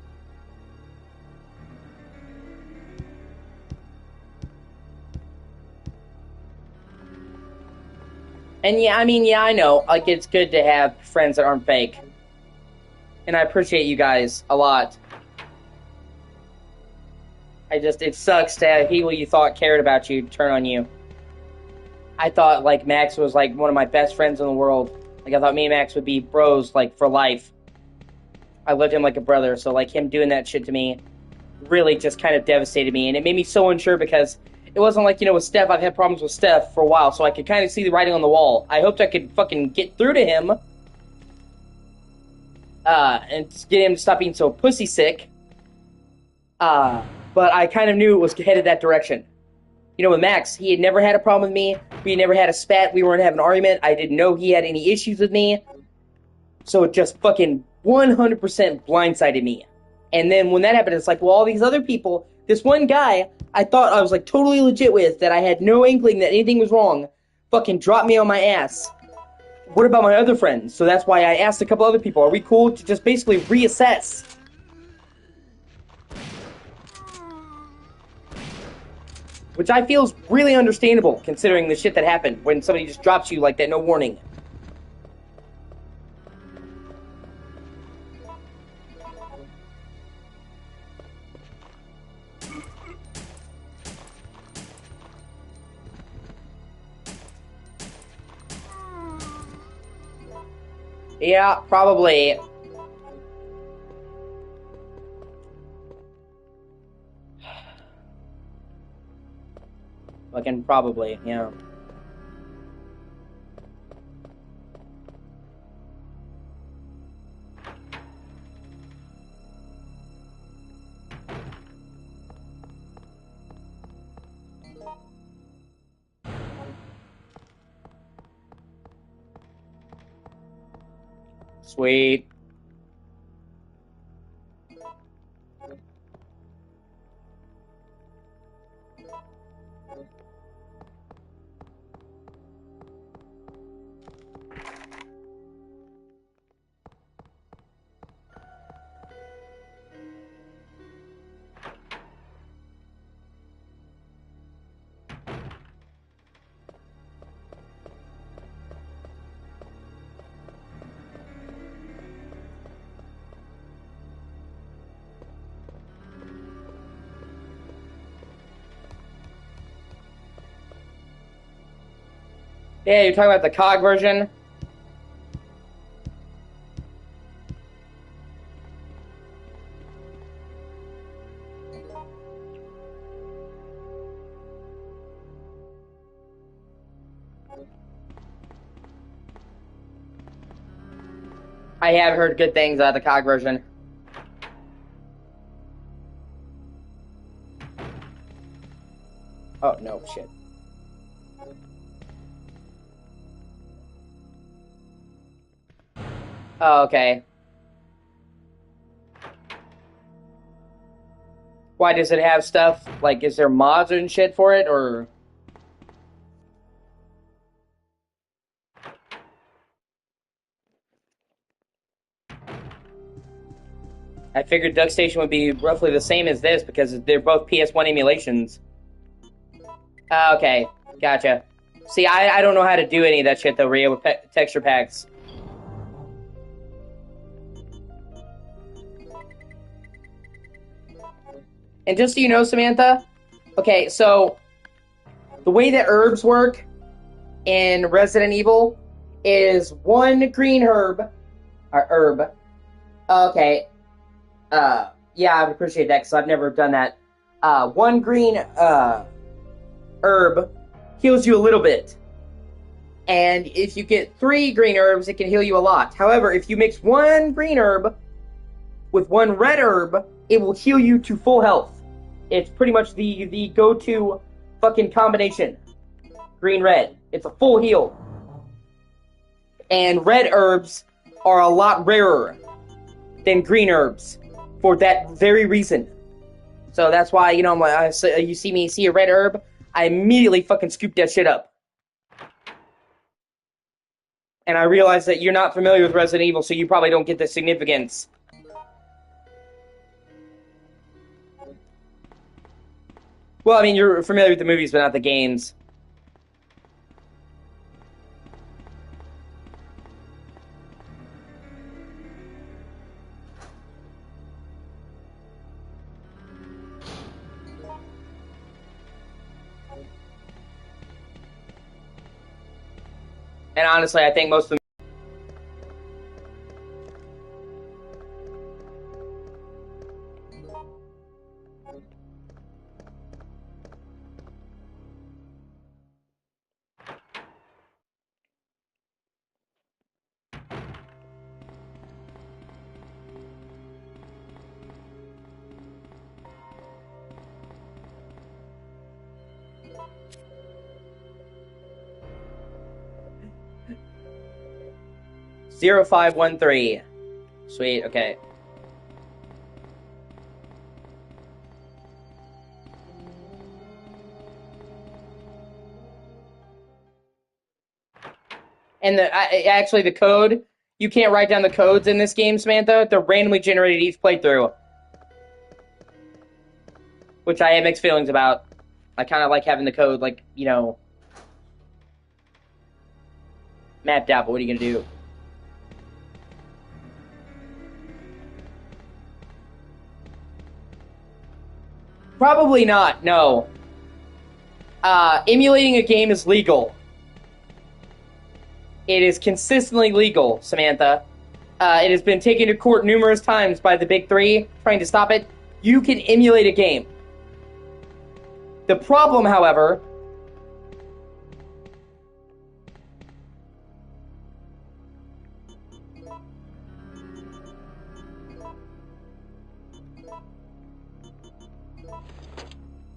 And yeah, I mean, yeah, I know. Like, it's good to have friends that aren't fake. And I appreciate you guys a lot. It sucks to have people you thought cared about you turn on you. I thought, like, Max was, like, one of my best friends in the world. Like, I thought me and Max would be bros, like, for life. I loved him like a brother, so, like, him doing that shit to me really just kind of devastated me. And it made me so unsure because it wasn't like, you know, with Steph, I've had problems with Steph for a while, so I could kind of see the writing on the wall. I hoped I could fucking get through to him, and get him to stop being so pussy sick. But I kind of knew it was headed that direction. You know, with Max, he had never had a problem with me. We had never had a spat. We weren't having an argument. I didn't know he had any issues with me. So it just fucking 100% blindsided me. And then when that happened, it's like, well, all these other people, this one guy I thought I was, like, totally legit with, that I had no inkling that anything was wrong, fucking dropped me on my ass. What about my other friends? So that's why I asked a couple other people, are we cool to just basically reassess? Which I feel is really understandable, considering the shit that happened when somebody just drops you like that, no warning. Yeah, probably. Fucking probably, yeah. Sweet. Yeah, you're talking about the COG version? I have heard good things about the COG version. Oh, no, shit. Oh, okay. Why does it have stuff? Like, is there mods and shit for it, or? I figured DuckStation would be roughly the same as this because they're both PS1 emulations. Okay, gotcha. See, I don't know how to do any of that shit, though, Rhea, with texture packs. And just so you know, Samantha, okay, so the way that herbs work in Resident Evil is one green herb, or herb. Okay. Yeah, I would appreciate that because I've never done that. One green herb heals you a little bit. And if you get 3 green herbs, it can heal you a lot. However, if you mix one green herb with one red herb, it will heal you to full health. It's pretty much the go-to fucking combination. Green-red. It's a full heal. And red herbs are a lot rarer than green herbs for that very reason. So that's why, you know, you see me see a red herb, I immediately fucking scoop that shit up. And I realize that you're not familiar with Resident Evil, so you probably don't get the significance. Well, I mean, you're familiar with the movies, but not the games. And honestly, I think most of them. Zero 0513. Sweet, okay. And actually the code, you can't write down the codes in this game, Samantha. They're randomly generated each playthrough. Which I have mixed feelings about. I kind of like having the code, like, you know, mapped out, but what are you going to do? Probably not, no. Emulating a game is legal. It is consistently legal, Samantha. It has been taken to court numerous times by the Big Three, trying to stop it. You can emulate a game. The problem, however...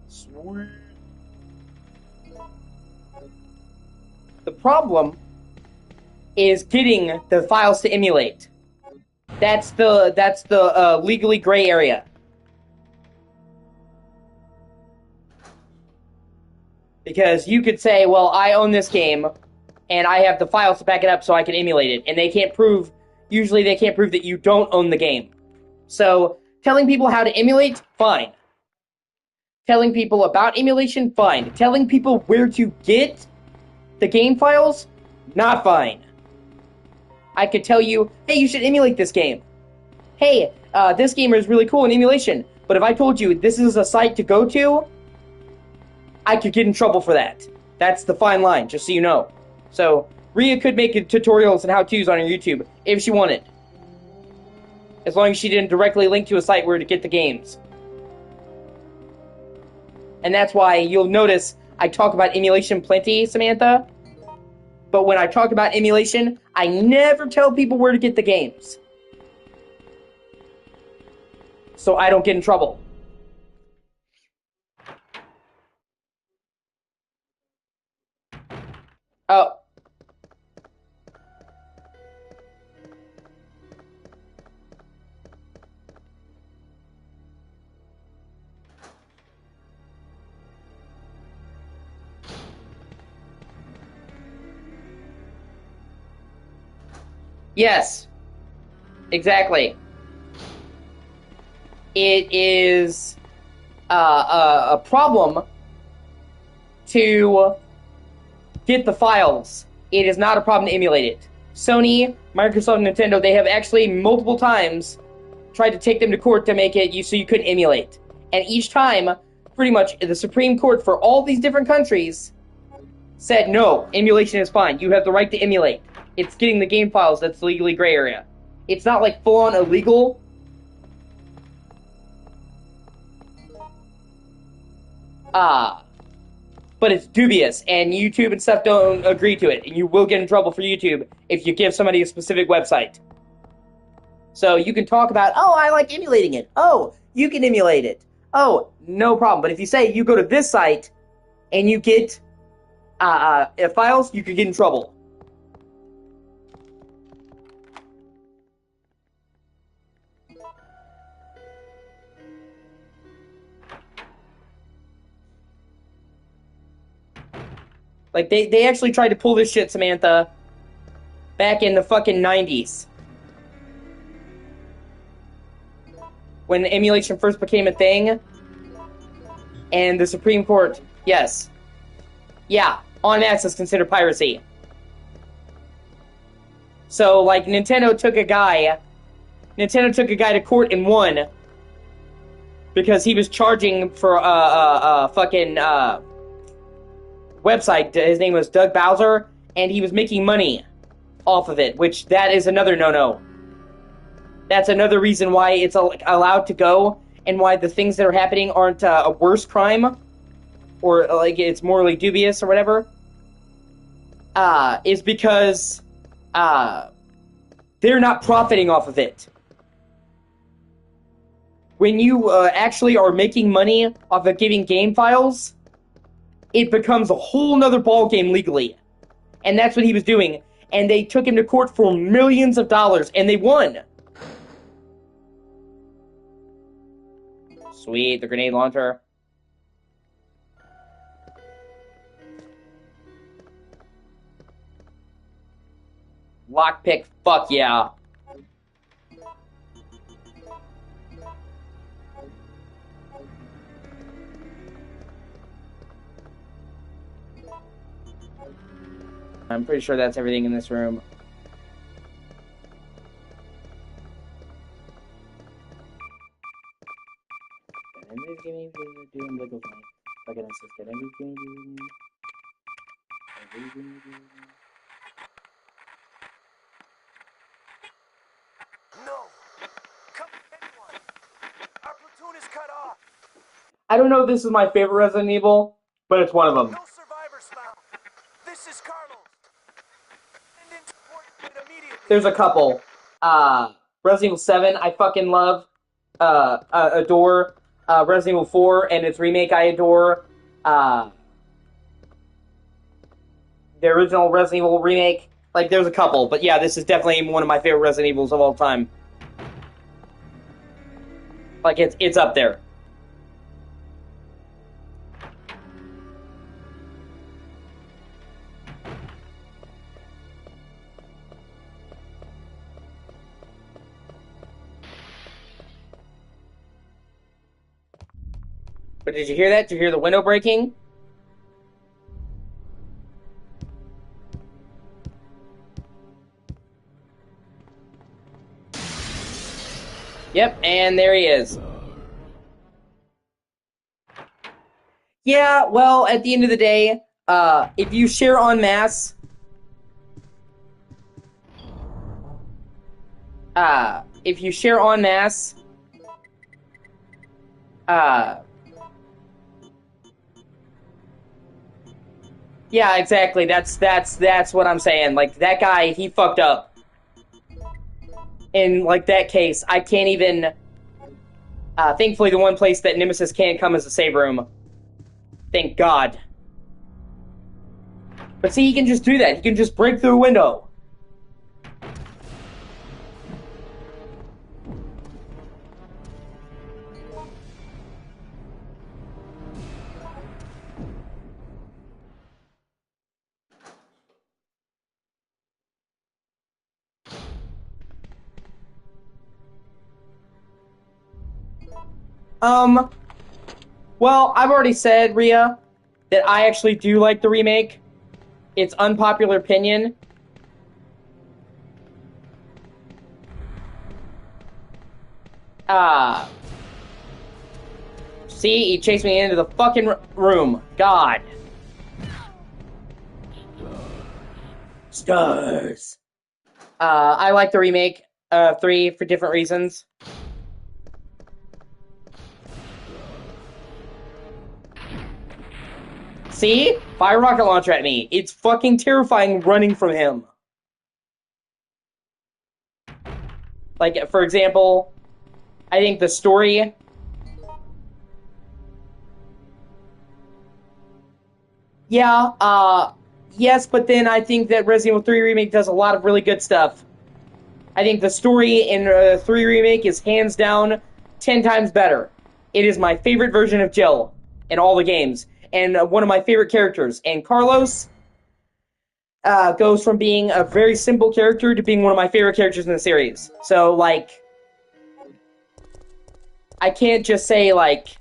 Sweet. The problem is getting the files to emulate. That's the legally gray area. Because you could say, well, I own this game, and I have the files to back it up so I can emulate it. And they can't prove, usually they can't prove that you don't own the game. So, telling people how to emulate, fine. Telling people about emulation, fine. Telling people where to get the game files, not fine. I could tell you, hey, you should emulate this game. Hey, this game is really cool in emulation. But if I told you this is a site to go to, I could get in trouble for that. That's the fine line, just so you know. So, Rhea could make tutorials and how-tos on her YouTube if she wanted. As long as she didn't directly link to a site where to get the games. And that's why you'll notice I talk about emulation plenty, Samantha. But when I talk about emulation, I never tell people where to get the games. So I don't get in trouble. Oh. Yes. Exactly. It is a problem to get the files. It is not a problem to emulate it. Sony, Microsoft, Nintendo, they have actually multiple times tried to take them to court to make it so you couldn't emulate. And each time, pretty much, the Supreme Court for all these different countries said, no, emulation is fine. You have the right to emulate. It's getting the game files that's legally gray area. It's not like full-on illegal. But it's dubious, and YouTube and stuff don't agree to it, and you will get in trouble for YouTube if you give somebody a specific website. So you can talk about, oh, I like emulating it. Oh, you can emulate it. Oh, no problem. But if you say you go to this site and you get files, you could get in trouble. Like, they actually tried to pull this shit, Samantha, back in the fucking 90s. When emulation first became a thing, and the Supreme Court, yes. Yeah, en masse is considered piracy. So, like, Nintendo took a guy to court and won because he was charging for a fucking website. His name was Doug Bowser, and he was making money off of it, which that is another no-no. That's another reason why it's allowed to go, and why the things that are happening aren't a worse crime, or like it's morally dubious or whatever, is because they're not profiting off of it. When you actually are making money off of giving game files, it becomes a whole nother ballgame legally. And that's what he was doing. And they took him to court for millions of dollars, and they won. Sweet, the grenade launcher. Lockpick, fuck yeah. I'm pretty sure that's everything in this room. No! Come anyone! Our platoon is cut off! I don't know if this is my favorite Resident Evil, but it's one of them. No survivors found! This is Carlos! Send in support immediately! There's a couple. Resident Evil 7, I fucking love. Adore. Resident Evil 4 and its remake, I adore. The original Resident Evil remake. Like, there's a couple, but yeah, this is definitely one of my favorite Resident Evils of all time. Like, it's up there. But did you hear that? Did you hear the window breaking? Yep, and there he is. Yeah, well, at the end of the day, if you share en masse, yeah, exactly. That's what I'm saying. Like, that guy, he fucked up. In, like, that case, I can't even... thankfully, the one place that Nemesis can't come is a save room. Thank God. But see, he can just do that. He can just break through a window. Well, I've already said, Rhea, that I actually do like the remake. It's unpopular opinion. See, he chased me into the fucking room. God. STAAAARSS. I like the remake of 3 for different reasons. See? Fire a rocket launcher at me. It's fucking terrifying running from him. Like, for example, I think the story... Yeah, yes, but then I think that Resident Evil 3 Remake does a lot of really good stuff. I think the story in 3 Remake is hands down 10 times better. It is my favorite version of Jill in all the games, and one of my favorite characters. And Carlos goes from being a very simple character to being one of my favorite characters in the series. So, like, I can't just say, like,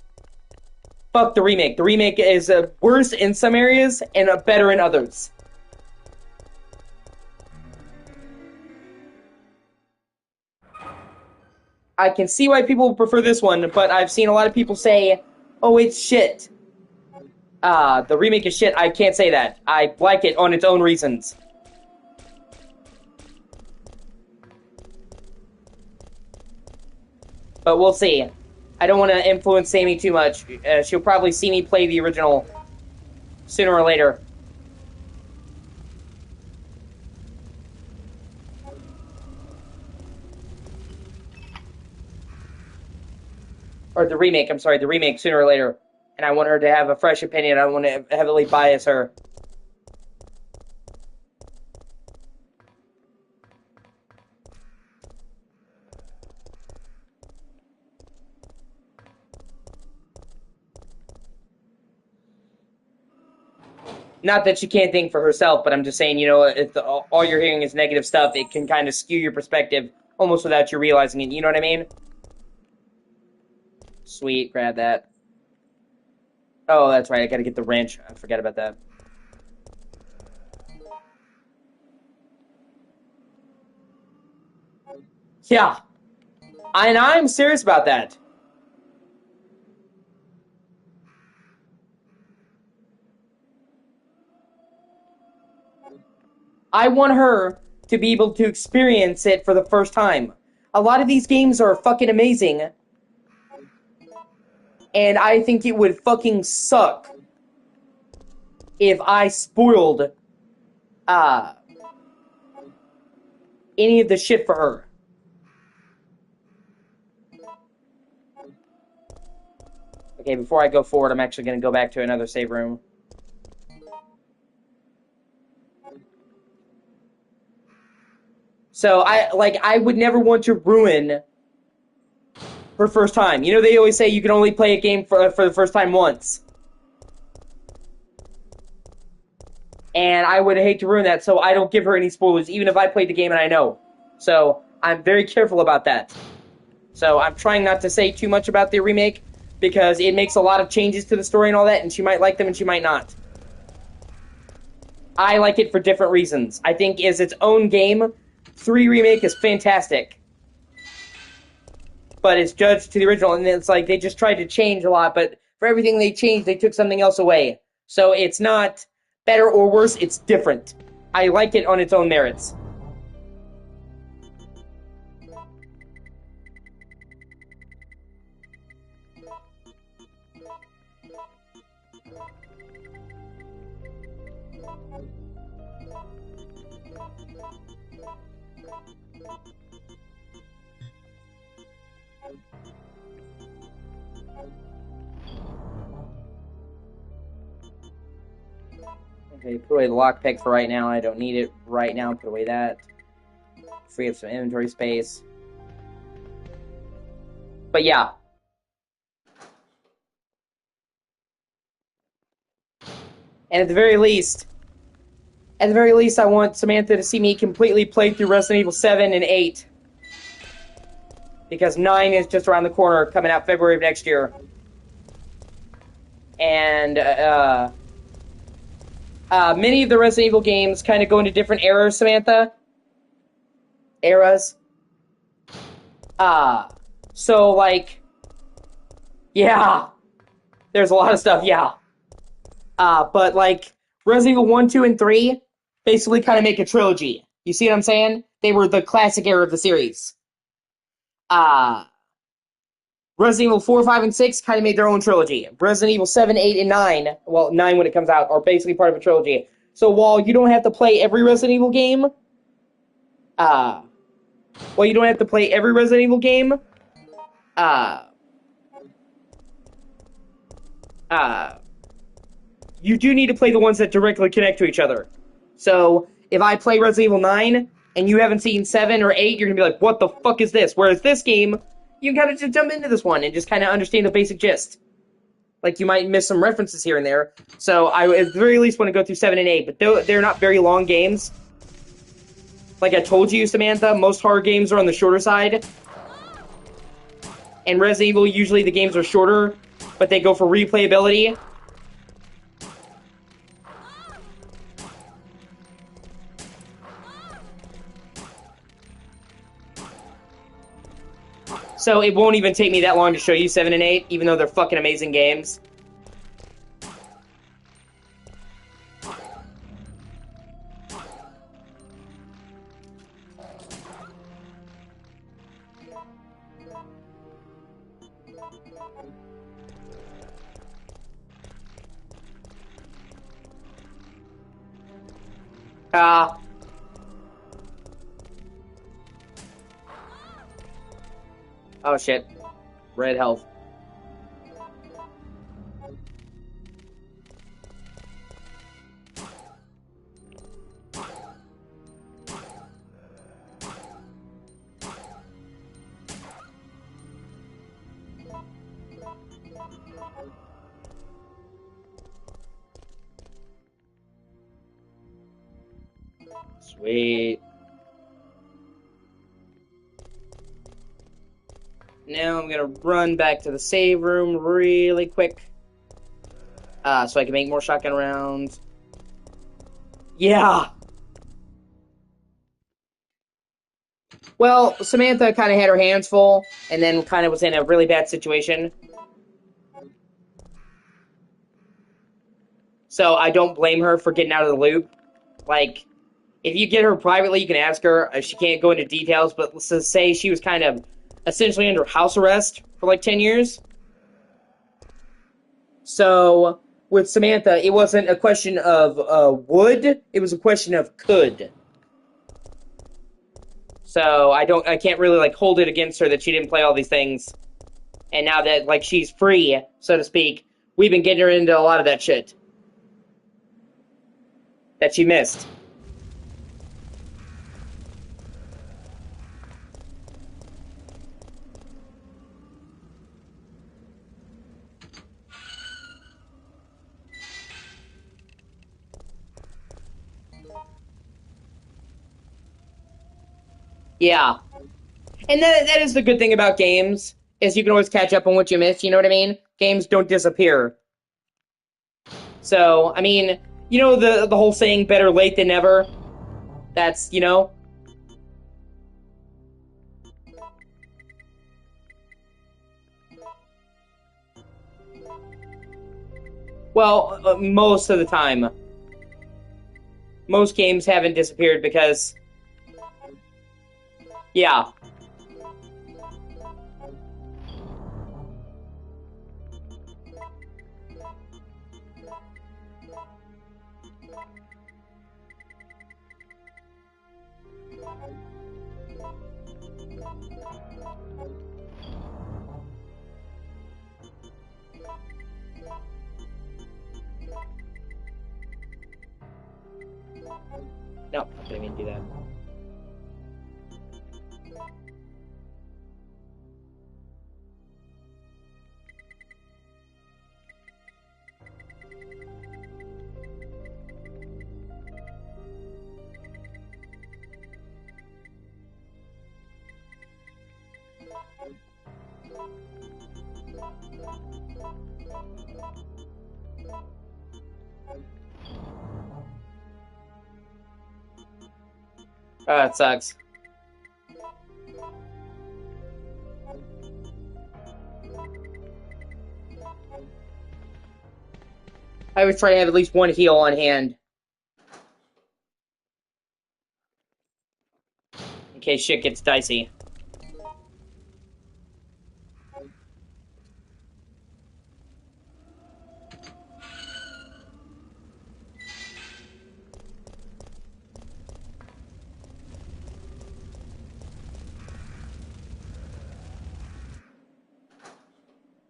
fuck the remake. The remake is worse in some areas and better in others. I can see why people prefer this one, but I've seen a lot of people say, oh, it's shit. The remake is shit. I can't say that. I like it on its own reasons. But we'll see. I don't want to influence Sammy too much. She'll probably see me play the original sooner or later. Or the remake, I'm sorry, the remake sooner or later. And I want her to have a fresh opinion. I want to heavily bias her. Not that she can't think for herself, but I'm just saying, you know, if all you're hearing is negative stuff, it can kind of skew your perspective almost without you realizing it. You know what I mean? Sweet, grab that. Oh, that's right, I gotta get the wrench. I forgot about that. Yeah. And I'm serious about that. I want her to be able to experience it for the first time. A lot of these games are fucking amazing. And I think it would fucking suck if I spoiled any of the shit for her. Okay, before I go forward, I'm actually going to go back to another save room. So, I would never want to ruin her first time. You know, they always say you can only play a game for the first time once. And I would hate to ruin that, so I don't give her any spoilers, even if I played the game and I know. So, I'm very careful about that. So, I'm trying not to say too much about the remake, because it makes a lot of changes to the story and all that, and she might like them and she might not. I like it for different reasons. I think as its own game, 3 Remake is fantastic. But it's judged to the original, and it's like they just tried to change a lot, but for everything they changed, they took something else away. So it's not better or worse, it's different. I like it on its own merits. Okay, put away the lockpick for right now. I don't need it right now. Put away that. Free up some inventory space. But yeah. And at the very least, I want Samantha to see me completely play through Resident Evil 7 and 8. Because 9 is just around the corner, coming out February of next year. And, many of the Resident Evil games kind of go into different eras, Samantha. Eras. So, like, yeah. There's a lot of stuff, yeah. But, like, Resident Evil 1, 2, and 3 basically kind of make a trilogy. You see what I'm saying? They were the classic era of the series. Resident Evil 4, 5, and 6 kind of made their own trilogy. Resident Evil 7, 8, and 9, well, 9 when it comes out, are basically part of a trilogy. So while you don't have to play every Resident Evil game, uh, you do need to play the ones that directly connect to each other. So if I play Resident Evil 9 and you haven't seen 7 or 8, you're going to be like, what the fuck is this? Whereas this game, you can kind of just jump into this one and just kind of understand the basic gist. Like, you might miss some references here and there. So I, at the very least, want to go through 7 and 8, but they're not very long games. Like I told you, Samantha, most horror games are on the shorter side. And Resident Evil, usually the games are shorter, but they go for replayability. So it won't even take me that long to show you 7 and 8, even though they're fucking amazing games. Oh shit. Red health. Sweet. Now I'm gonna run back to the save room really quick. So I can make more shotgun rounds. Yeah! Well, Samantha kind of had her hands full, and then kind of was in a really bad situation. So I don't blame her for getting out of the loop. Like, if you get her privately, you can ask her. She can't go into details, but let's just say she was kind of essentially under house arrest for like 10 years. So, with Samantha, it wasn't a question of would, it was a question of could. So, I can't really, like, hold it against her that she didn't play all these things. And now that, like, she's free, so to speak, we've been getting her into a lot of that shit that she missed. Yeah. And that is the good thing about games, is you can always catch up on what you missed, you know what I mean? Games don't disappear. So, I mean, you know the whole saying, better late than never? That's, you know? Well, most of the time. Most games haven't disappeared because... Yeah. No, I didn't mean to do that. It sucks. I always try to have at least one heal on hand. in case shit gets dicey.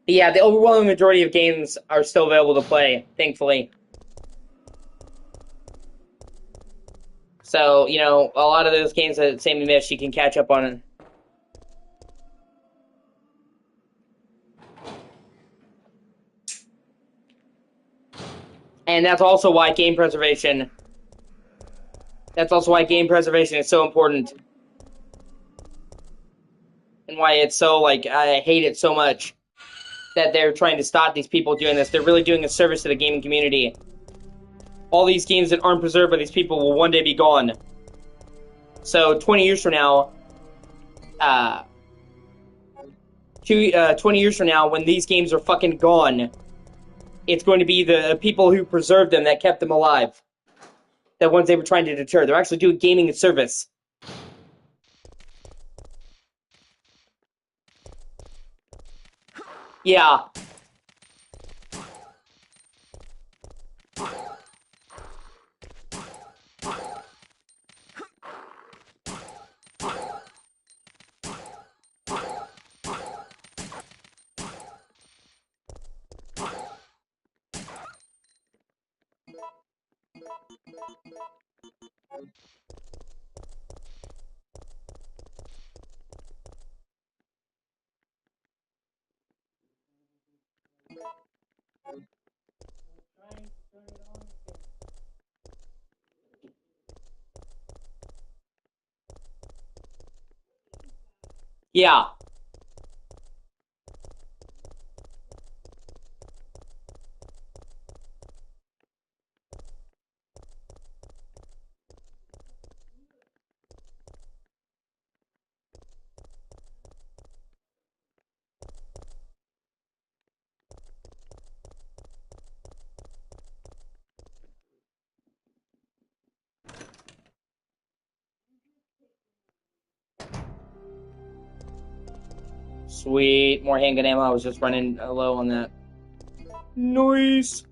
But yeah, the overwhelming majority of games are still available to play, thankfully. So, you know, a lot of those games that Sammy missed, you can catch up on. And that's also why game preservation... That's also why game preservation is so important. And why it's so, like, I hate it so much that they're trying to stop these people doing this. They're really doing a service to the gaming community. All these games that aren't preserved by these people will one day be gone. So 20 years from now, 20 years from now, when these games are fucking gone, it's going to be the people who preserved them that kept them alive. The ones they were trying to deter. They're actually doing gaming a service. Yeah. Yeah. Sweet. More handgun ammo. I was just running low on that. Nice.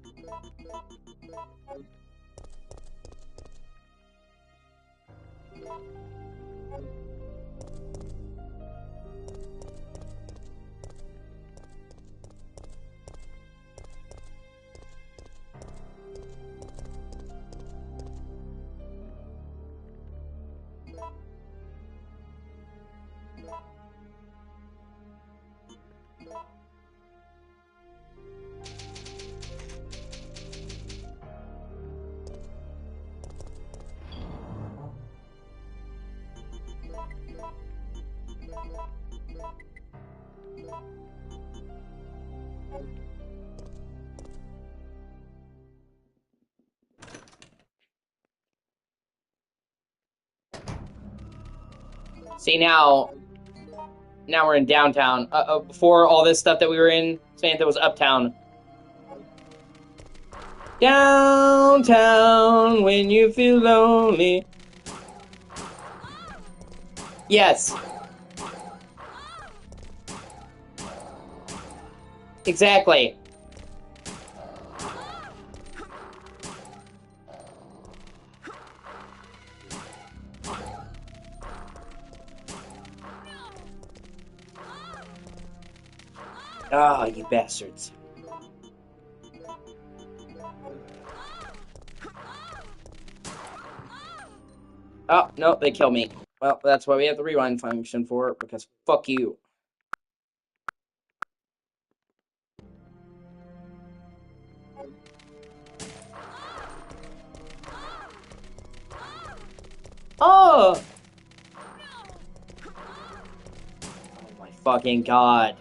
See, now we're in downtown. Before all this stuff that we were in, Samantha was uptown. Downtown when you feel lonely. Yes. Exactly. Ah, you bastards. Oh, no, they kill me. Well, that's why we have the rewind function for it, because fuck you. Oh! Oh my fucking god.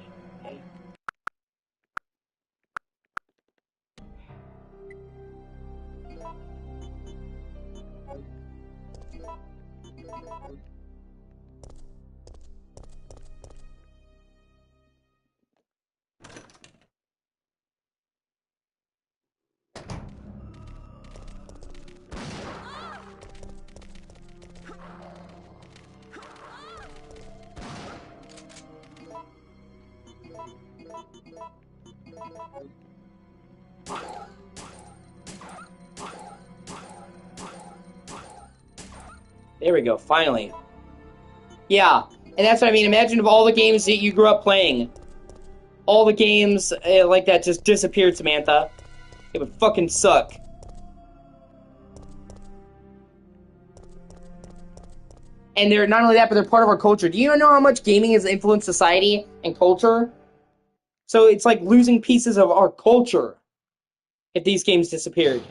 There we go, finally. Yeah, and that's what I mean. Imagine if all the games that you grew up playing, all the games like that just disappeared, Samantha. It would fucking suck. And they're not only that, but they're part of our culture. Do you know how much gaming has influenced society and culture? So it's like losing pieces of our culture if these games disappeared.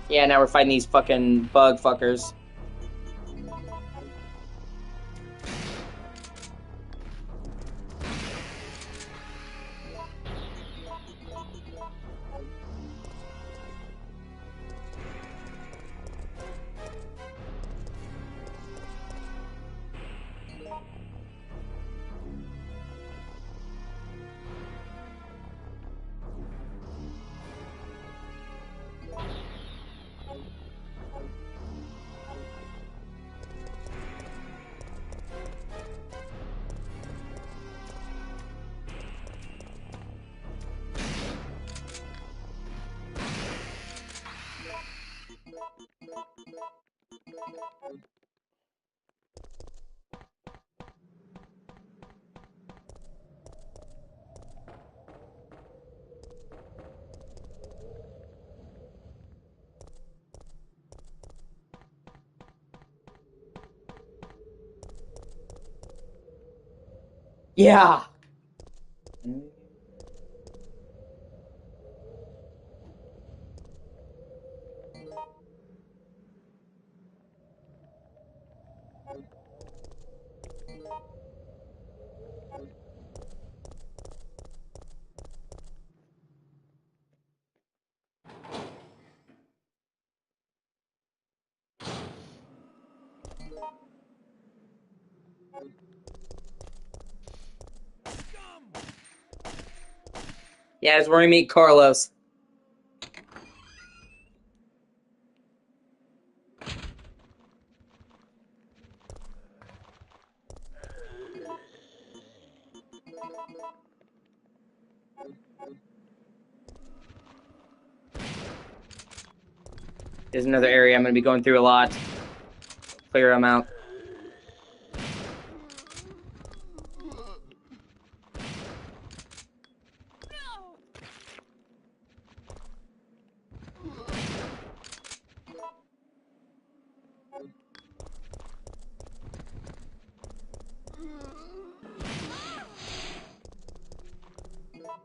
Yeah, now we're fighting these fucking bug fuckers. Yeah. Yeah, it's where we meet Carlos. There's another area I'm going to be going through a lot. Clear them out.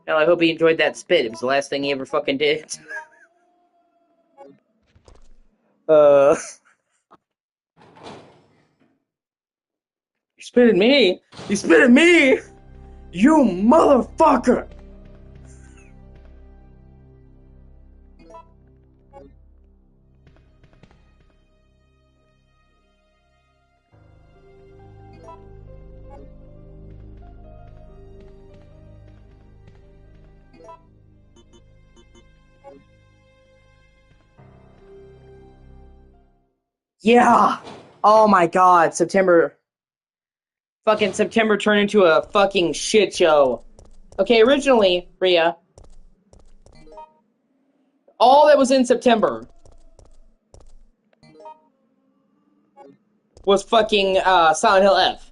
Hell, I hope he enjoyed that spit. It was the last thing he ever fucking did. You spit at me? You spit at me? You motherfucker! Yeah! Oh my god, September. Fucking September turned into a fucking shit show. Okay, originally, Rhea, all that was in September was fucking Silent Hill F.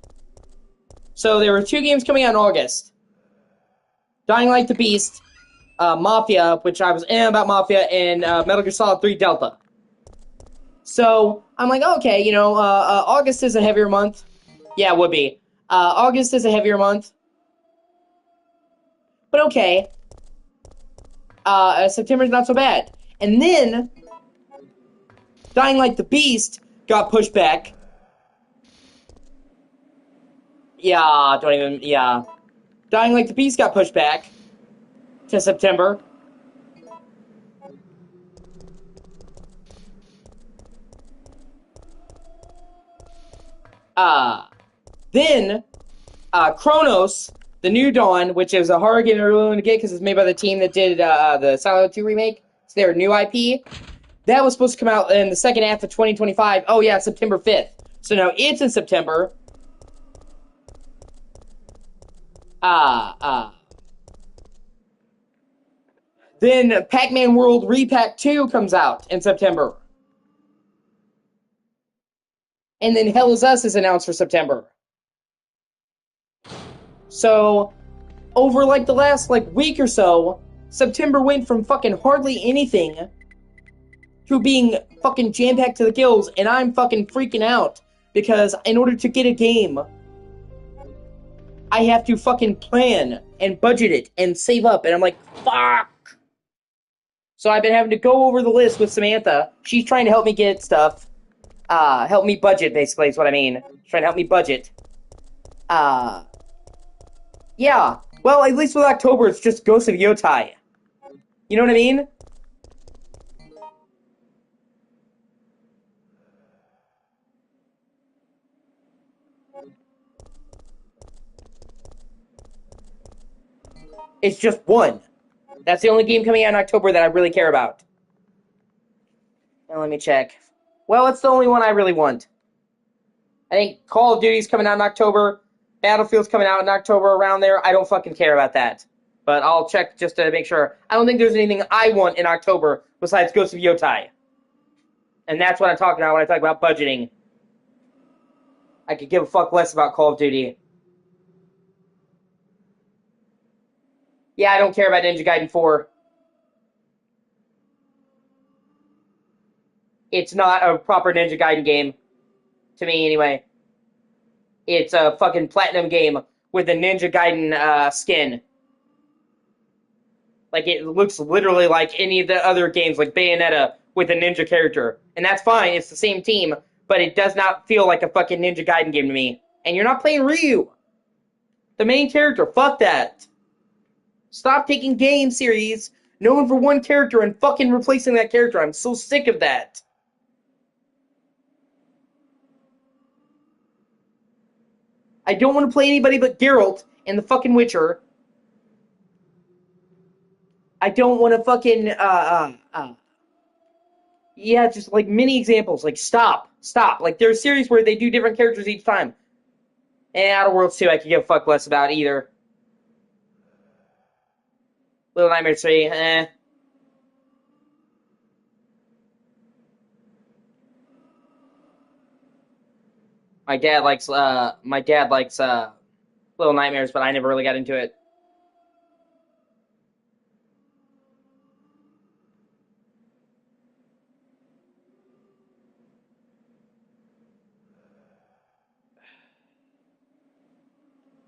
So there were 2 games coming out in August. Dying Like the Beast, Mafia, which I was about Mafia, and Metal Gear Solid 3 Delta. So I'm like, okay, you know, August is a heavier month. Yeah, it would be. August is a heavier month. But okay. September's not so bad. And then, Dying Like the Beast got pushed back. Yeah, don't even, yeah. Dying Like the Beast got pushed back to September. Then, Chronos, The New Dawn, which is a horror game everyone to get because it's made by the team that did the Silent Hill 2 remake. It's their new IP. That was supposed to come out in the second half of 2025. Oh yeah, September 5th. So now it's in September. Then Pac-Man World Repack 2 comes out in September. And then Hell Is Us is announced for September. So, over like the last like week or so, September went from fucking hardly anything to being fucking jam-packed to the gills, and I'm fucking freaking out. Because in order to get a game, I have to fucking plan and budget it and save up, and I'm like, fuck! So I've been having to go over the list with Samantha. She's trying to help me get stuff. Help me budget, basically, is what I mean. She's trying to help me budget. Yeah. Well, at least with October, it's just Ghost of Yotai. You know what I mean? It's just one. That's the only game coming out in October that I really care about. Now let me check. Well, it's the only one I really want. I think Call of Duty's coming out in October. Battlefield's coming out in October, around there. I don't fucking care about that. But I'll check just to make sure. I don't think there's anything I want in October besides Ghost of Yotai. And that's what I'm talking about when I talk about budgeting. I could give a fuck less about Call of Duty. Yeah, I don't care about Ninja Gaiden 4. It's not a proper Ninja Gaiden game. To me, anyway. It's a fucking platinum game with a Ninja Gaiden skin. Like, it looks literally like any of the other games, like Bayonetta, with a ninja character. And that's fine, it's the same team, but it does not feel like a fucking Ninja Gaiden game to me. And you're not playing Ryu! The main character, fuck that! Stop taking game series, known for one character, and fucking replacing that character. I'm so sick of that. I don't want to play anybody but Geralt in the fucking Witcher. I don't want to fucking, yeah, just like many examples. Like, stop. Like, there's a series where they do different characters each time. And Outer Worlds 2, I could give a fuck less about either. Little Nightmares 3, My dad likes Little Nightmares, but I never really got into it.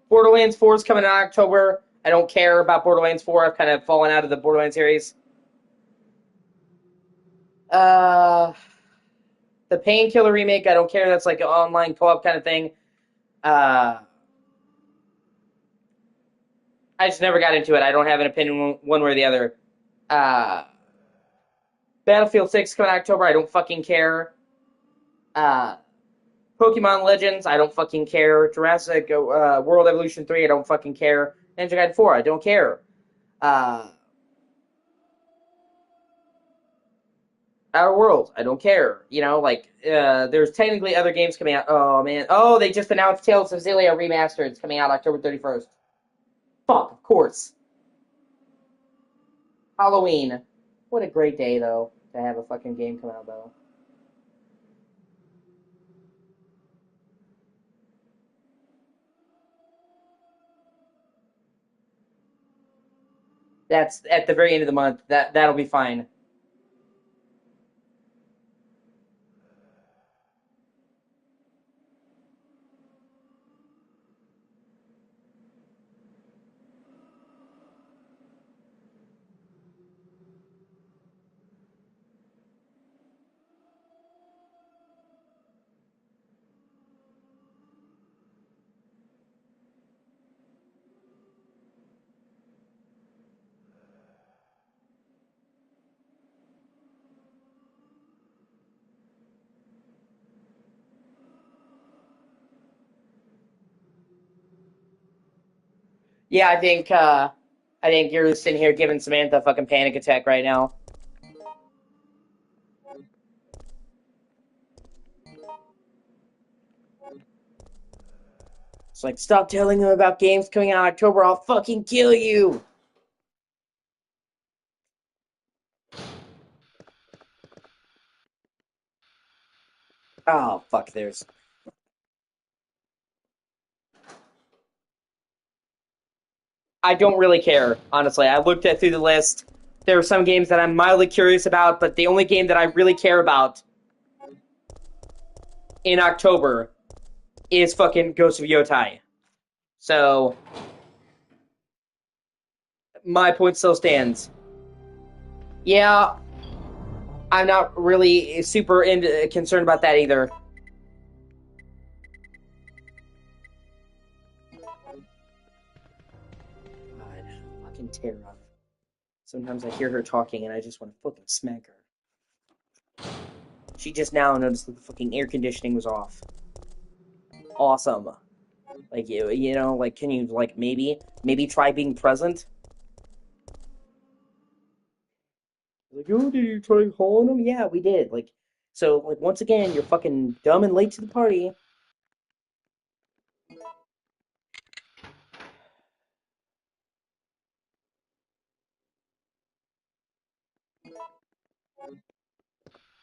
Borderlands 4 is coming out in October. I don't care about Borderlands 4. I've kind of fallen out of the Borderlands series. The Painkiller remake, I don't care. That's like an online co-op kind of thing. I just never got into it. I don't have an opinion one way or the other. Battlefield 6 coming out in October. I don't fucking care. Pokemon Legends, I don't fucking care. Jurassic World Evolution 3, I don't fucking care. Ninja Gaiden 4, I don't care. Outer Worlds, I don't care. You know, like, there's technically other games coming out. Oh, man. Oh, they just announced Tales of Xillia Remastered. It's coming out October 31st. Fuck, of course. Halloween. What a great day, though, to have a fucking game come out, though. That's at the very end of the month. That'll be fine. Yeah, I think you're sitting here giving Samantha a fucking panic attack right now. It's like, stop telling them about games coming out in October, I'll fucking kill you! Oh, fuck, there's... I don't really care, honestly. I looked through the list. There are some games that I'm mildly curious about, but the only game that I really care about in October is fucking Ghost of Yotai. So, my point still stands. Yeah, I'm not really super concerned about that either. God, fucking Tara. Sometimes I hear her talking and I just want to fucking smack her. She just now noticed that the fucking air conditioning was off. Awesome. Like, you know, like, can you, like, maybe try being present? Like, oh, did you try calling them? Yeah, we did. Like, so, like, once again, you're fucking dumb and late to the party.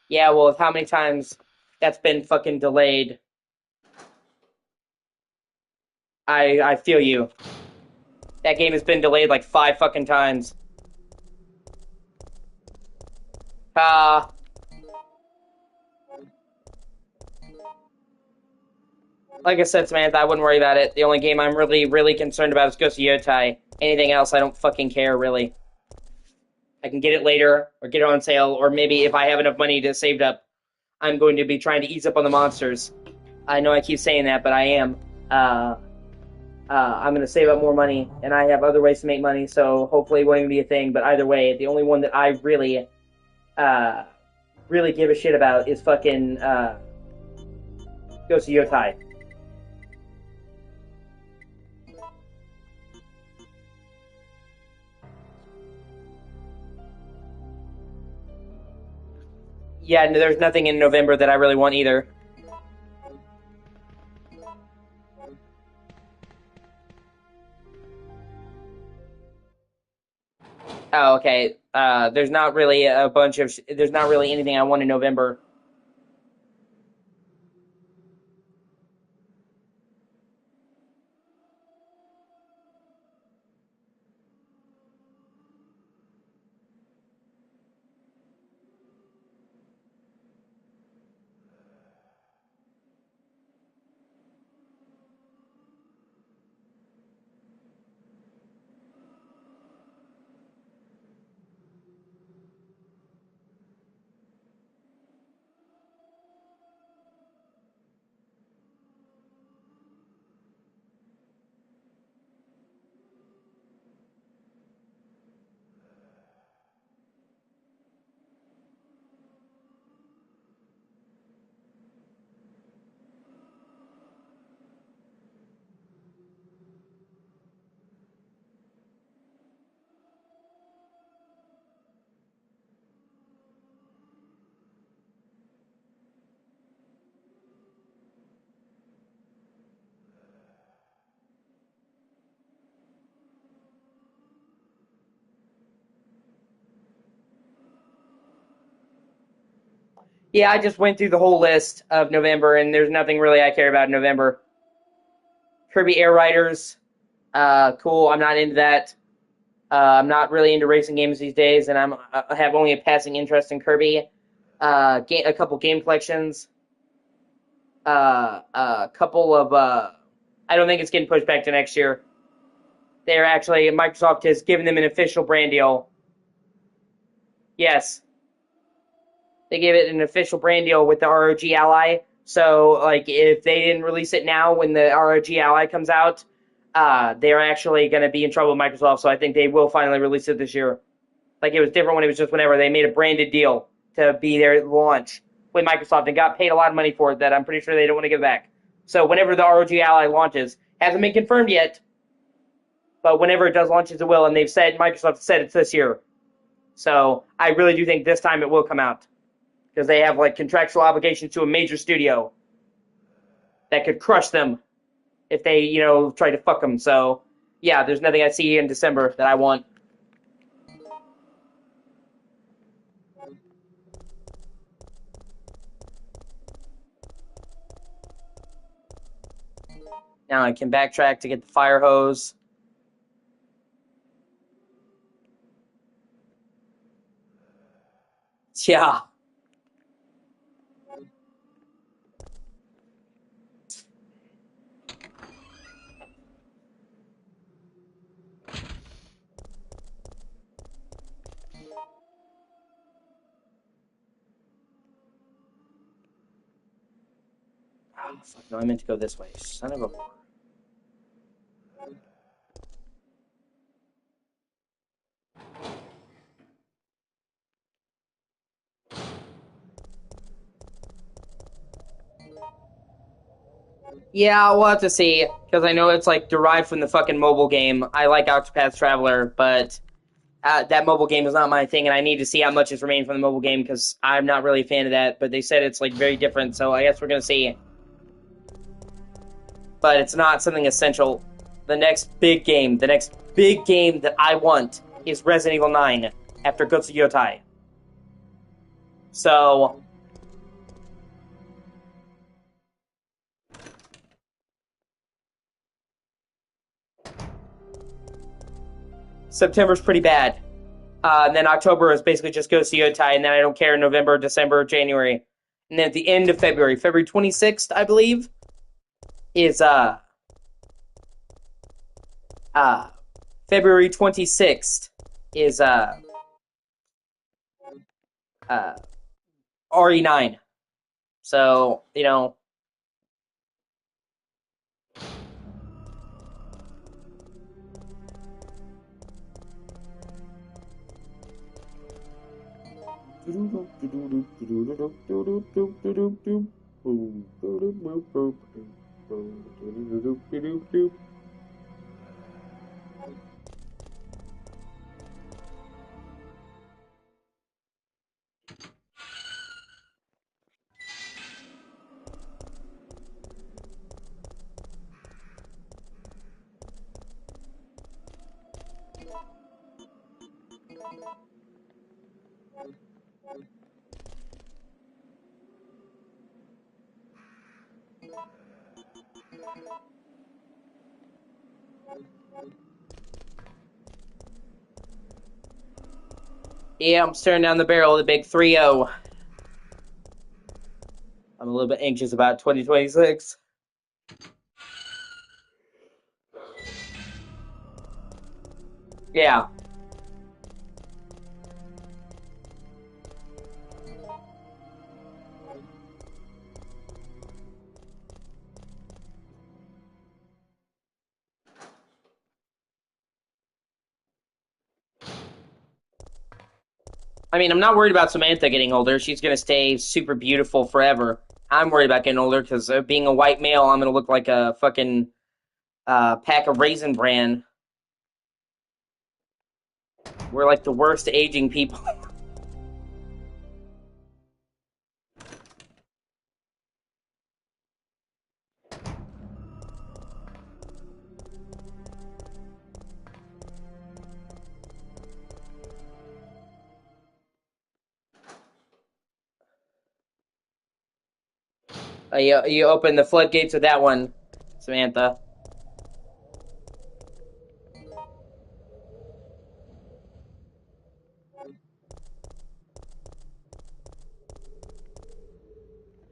Yeah, well, with how many times that's been fucking delayed, I feel you. That game has been delayed like 5 fucking times. Uh, like I said, Samantha, I wouldn't worry about it. The only game I'm really concerned about is Ghost of Yotai. Anything else, I don't fucking care, really. I can get it later, or get it on sale, or maybe if I have enough money to save up, I'm going to be trying to ease up on the monsters. I know I keep saying that, but I am. I'm going to save up more money, and I have other ways to make money, so hopefully it won't even be a thing. But either way, the only one that I really give a shit about is fucking Ghost of Yotai. Yeah, no, there's nothing in November that I really want either. Oh, okay. There's not really there's not really anything I want in November. Yeah, I just went through the whole list of November, and there's nothing really I care about in November. Kirby Air Riders, cool. I'm not into that. I'm not really into racing games these days, and I have only a passing interest in Kirby. A couple game collections. A couple of. I don't think it's getting pushed back to next year. They're actually Microsoft has given them an official brand deal. Yes, they gave it an official brand deal with the ROG Ally. So, like, if they didn't release it now when the ROG Ally comes out, they're actually going to be in trouble with Microsoft. So I think they will finally release it this year. Like, it was different when it was just whenever they made a branded deal to be their launch with Microsoft and got paid a lot of money for it that I'm pretty sure they don't want to give back. So whenever the ROG Ally launches, hasn't been confirmed yet, but whenever it does launch, it will. And they've said, Microsoft said it's this year. So I really do think this time it will come out. Because they have, like, contractual obligations to a major studio that could crush them. if they, you know, try to fuck them. So, yeah, there's nothing I see in December that I want. Now I can backtrack to get the fire hose. Yeah. Oh, fuck, no, I meant to go this way. Son of a whore. Yeah, we'll have to see, because I know it's, like, derived from the fucking mobile game. I like Octopath Traveler, but that mobile game is not my thing, and I need to see how much is remaining from the mobile game, because I'm not really a fan of that, but they said it's, like, very different, so I guess we're gonna see. But it's not something essential. The next big game that I want is Resident Evil 9 after Gotsu Yotai. So, September's pretty bad. And then October is basically just Gotsu Yotai, and then I don't care in November, December, January. And then at the end of February, February 26th, I believe, is February 26th is RE9. So, you know, yeah, I'm staring down the barrel of the big 3-0. I'm a little bit anxious about 2026. Yeah. I mean, I'm not worried about Samantha getting older. She's going to stay super beautiful forever. I'm worried about getting older because being a white male, I'm going to look like a fucking pack of Raisin Bran. We're like the worst aging people. You open the floodgates with that one, Samantha.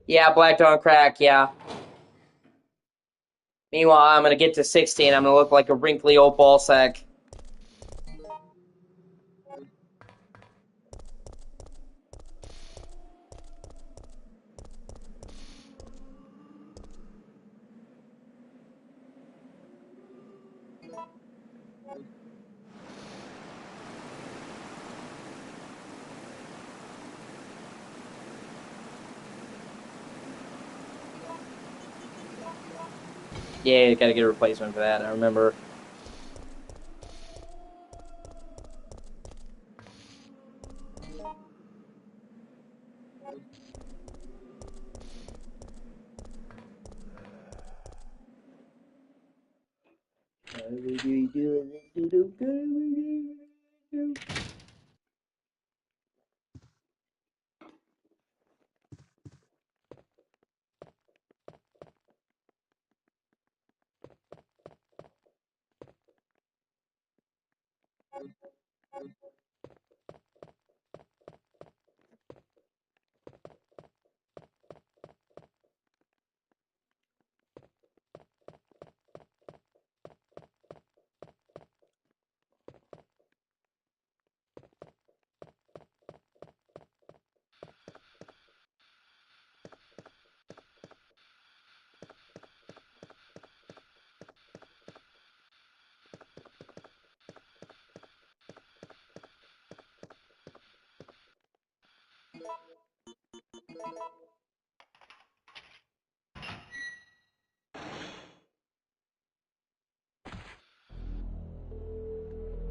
Yeah, Black Dawn Crack, yeah. Meanwhile, I'm going to get to 60 and I'm going to look like a wrinkly old ballsack. Yeah, you gotta get a replacement for that, I remember.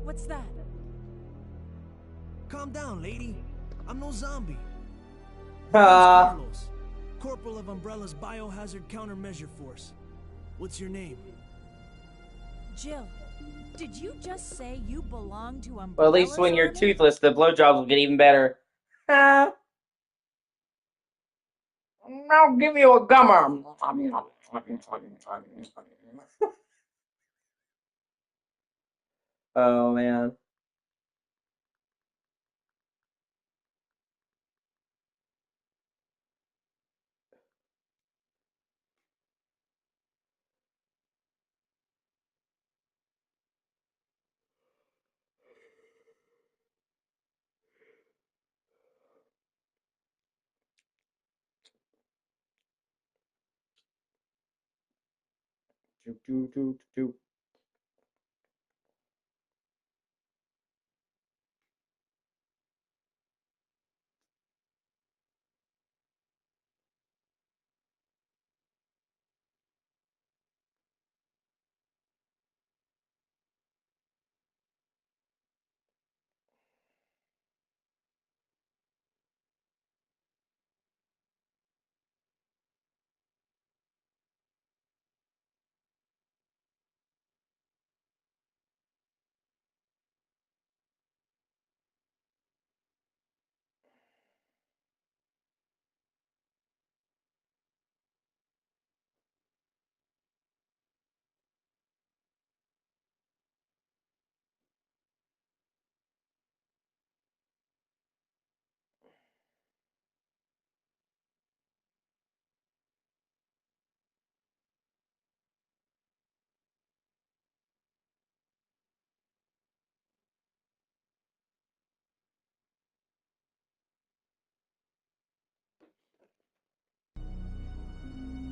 What's that? Calm down, lady. I'm no zombie. Name's Ah. Carlos, Corporal of Umbrella's Biohazard Countermeasure Force. What's your name? Jill, did you just say you belong to Umbrella's Well, at least when you're army? toothless, the blowjobs will get even better. I'll give you a gummer. Oh, man.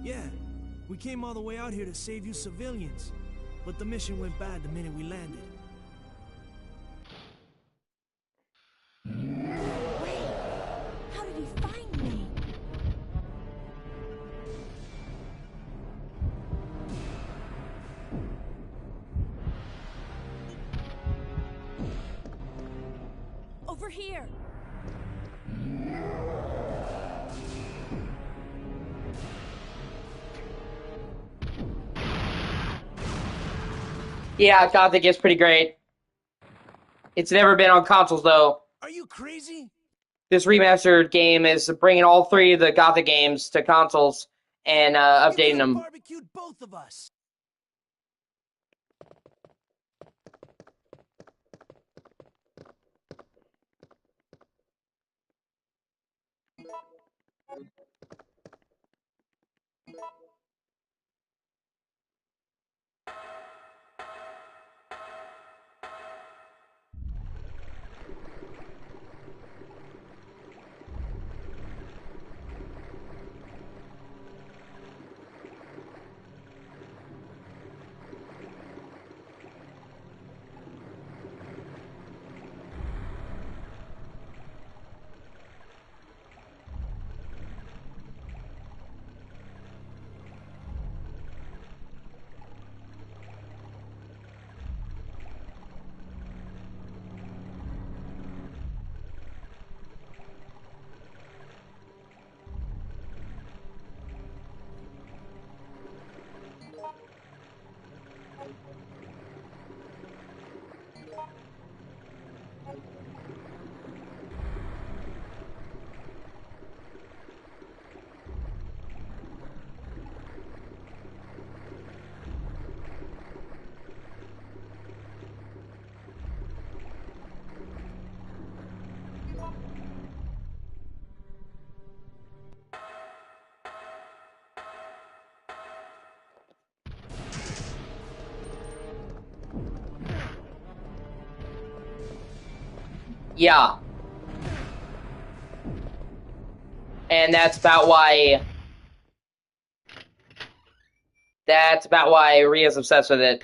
Yeah, we came all the way out here to save you civilians. But the mission went bad the minute we landed. Wait, how did he find me? Over here. Yeah, Gothic is pretty great. It's never been on consoles, though. Are you crazy? This remastered game is bringing all three of the Gothic games to consoles and You updating could have them. barbecued both of us. Yeah. And that's about why Ria's obsessed with it.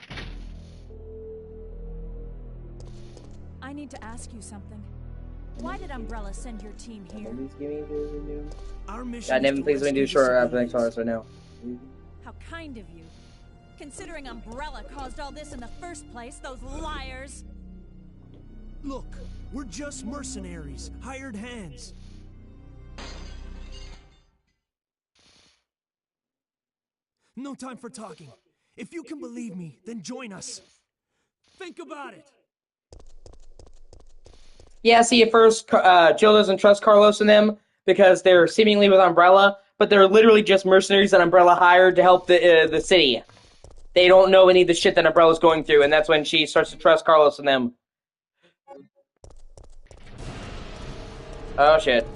I need to ask you something. Why did Umbrella send your team here? Our mission God, is Nevin, to please let me rescue do the short after the next civilians. right now. How kind of you. Considering Umbrella caused all this in the first place, those liars. Look, we're just mercenaries, hired hands. No time for talking. If you can believe me, then join us. Think about it. Yeah, see, at first, Jill doesn't trust Carlos and them because they're seemingly with Umbrella, but they're literally just mercenaries that Umbrella hired to help the city. They don't know any of the shit that Umbrella's going through, and that's when she starts to trust Carlos and them. Oh, shit.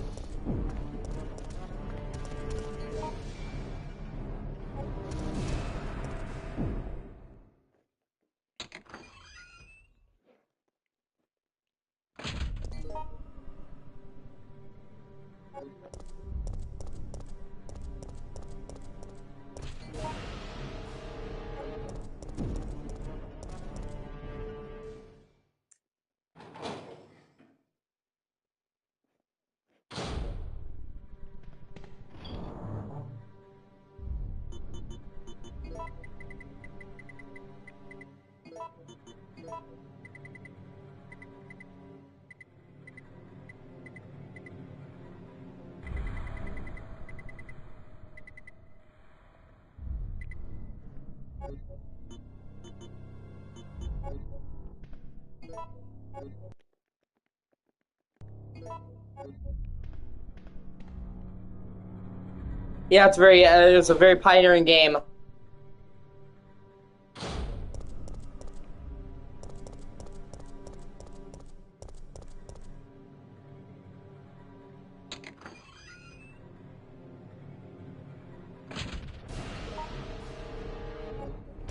Yeah, it's a very pioneering game.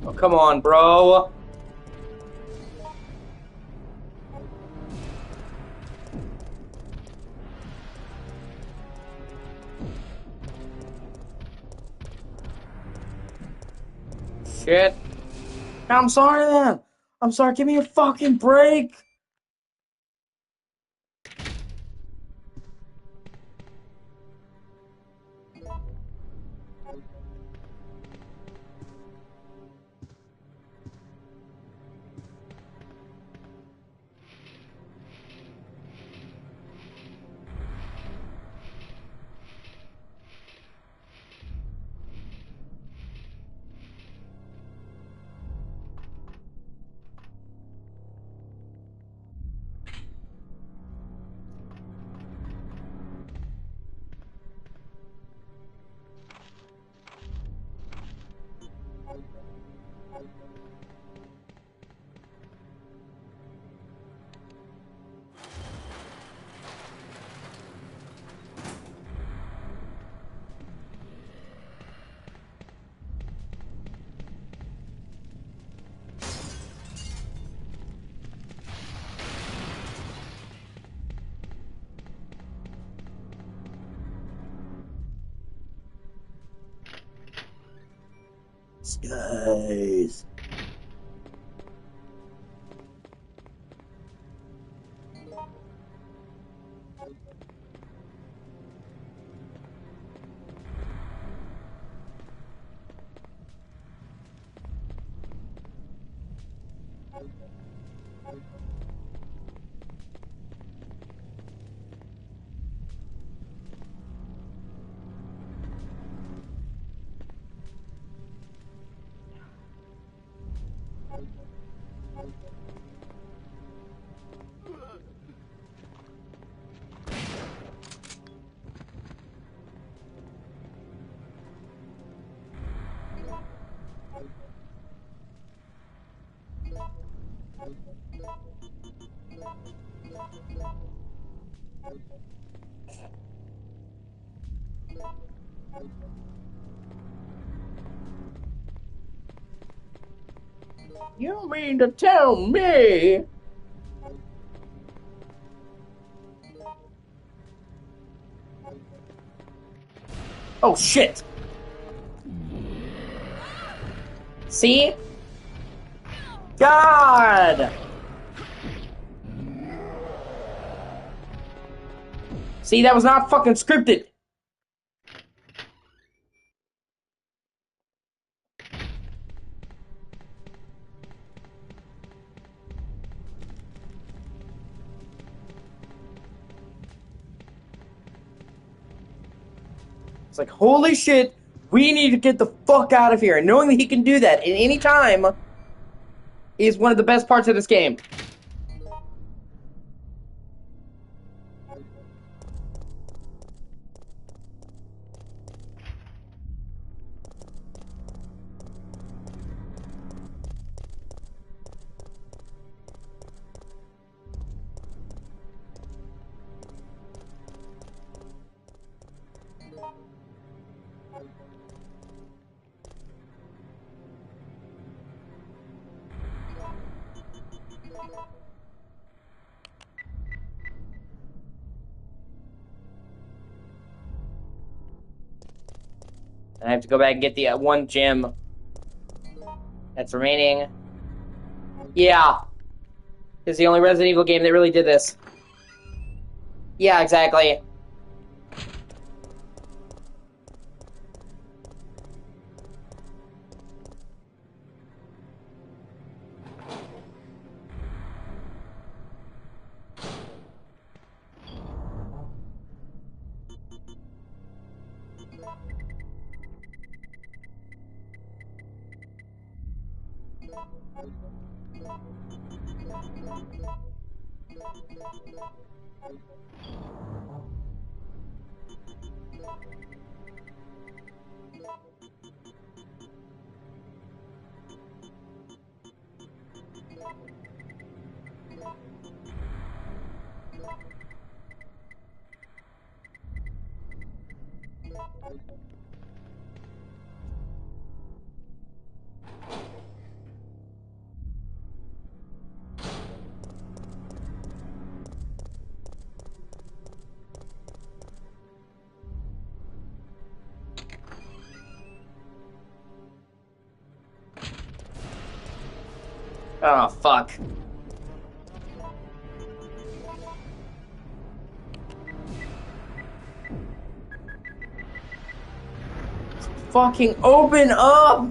Oh, come on, bro. Shit. I'm sorry, then. I'm sorry, give me a fucking break. Guys. You mean to tell me? Oh shit! See? God! See, that was not fucking scripted. It's like, holy shit, we need to get the fuck out of here. And knowing that he can do that at any time is one of the best parts of this game. I have to go back and get the one gem that's remaining. Yeah. It's the only Resident Evil game that really did this. Yeah, exactly. Oh, fuck. Fucking open up!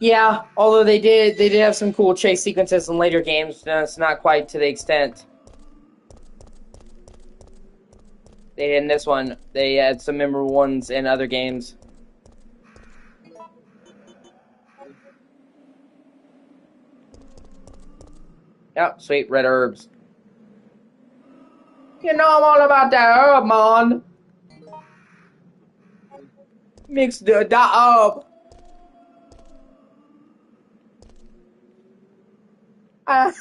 Yeah, although they did have some cool chase sequences in later games. It's not quite to the extent they did in this one. They had some memorable ones in other games. Yep, sweet red herbs. You know I'm all about that herb, man. Mix that up. Ah.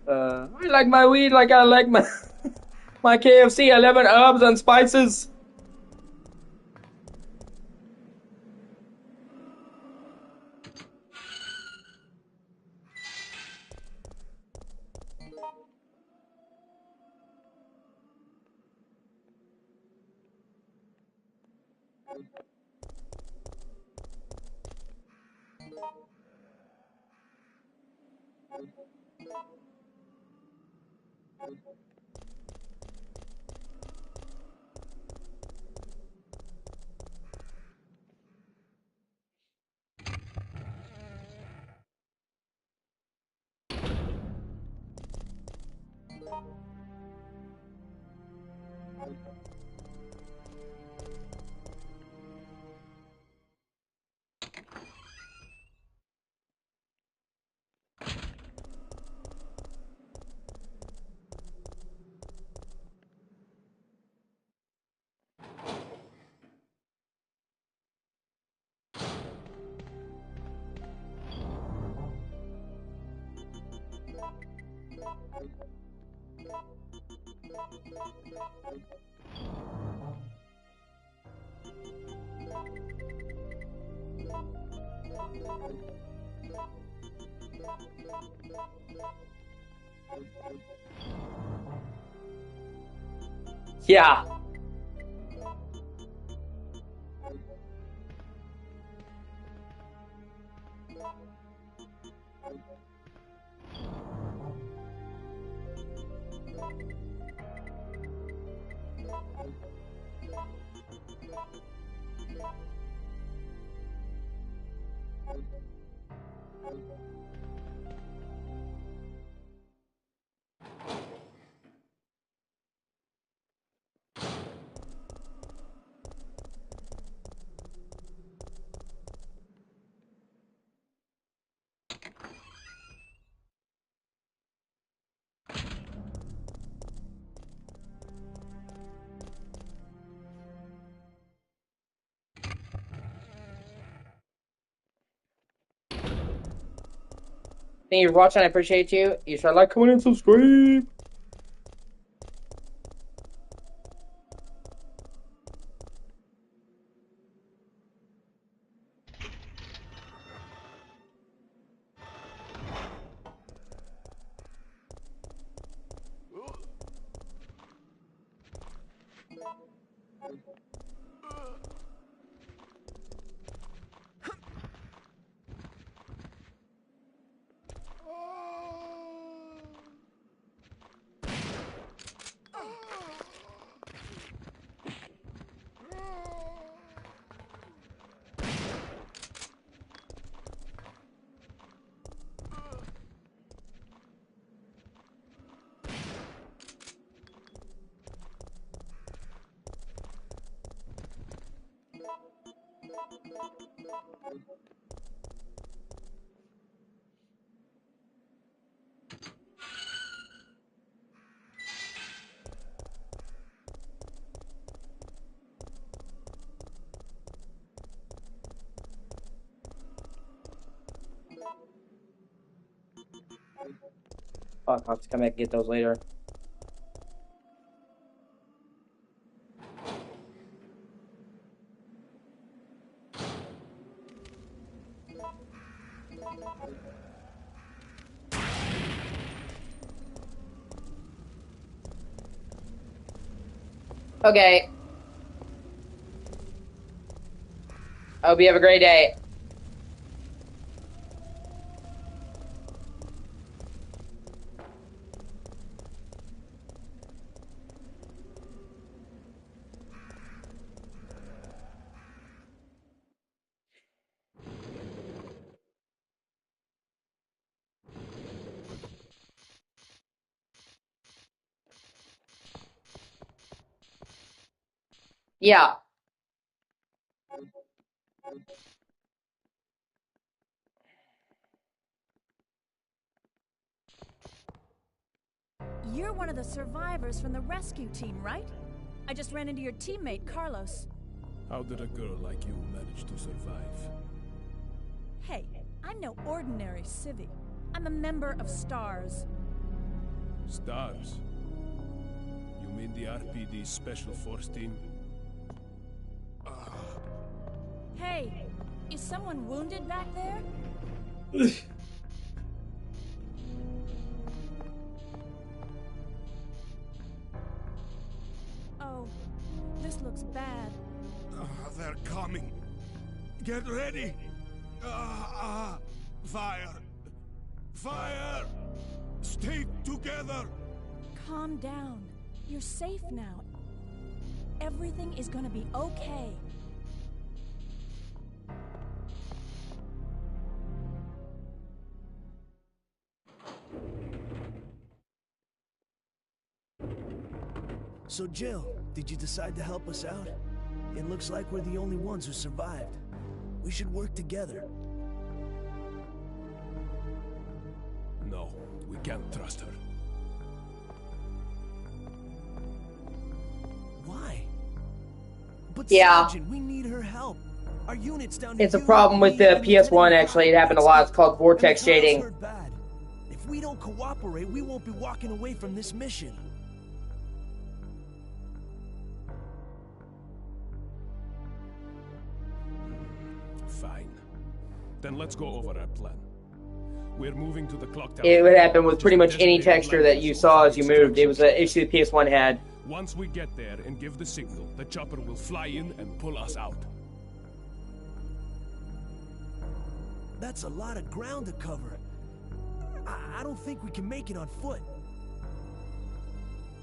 I like my weed like I like my my KFC 11 herbs and spices. Yeah. Thank you for watching. I appreciate you. You should like, comment, and subscribe. Fuck, I'll have to come back and get those later. Okay. I hope you have a great day. Yeah. You're one of the survivors from the rescue team, right? I just ran into your teammate, Carlos. How did a girl like you manage to survive? Hey, I'm no ordinary civvy. I'm a member of STAAARSS. STAAARSS? You mean the RPD Special Force Team? Hey, is someone wounded back there? Oh, this looks bad. They're coming. Get ready. Fire. Fire. Stay together. Calm down. You're safe now. Everything is gonna be okay. So, Jill, Did you decide to help us out? It looks like we're the only ones who survived. We should work together. No, we can't trust her. Why? But Yeah. Sergeant, we need her help. Our unit's down It's a you, problem with me, the and PS1, Lieutenant actually. It happened a lot. It's called vortex and the girl's shading. hurt bad. If we don't cooperate, we won't be walking away from this mission. Fine. Then let's go over our plan. We're moving to the clock tower. It would happen with pretty much any Designated texture that you landing saw zone as you for moved. It was an extraction. issue the PS1 had. Once we get there and give the signal, the chopper will fly in and pull us out. That's a lot of ground to cover. I don't think we can make it on foot.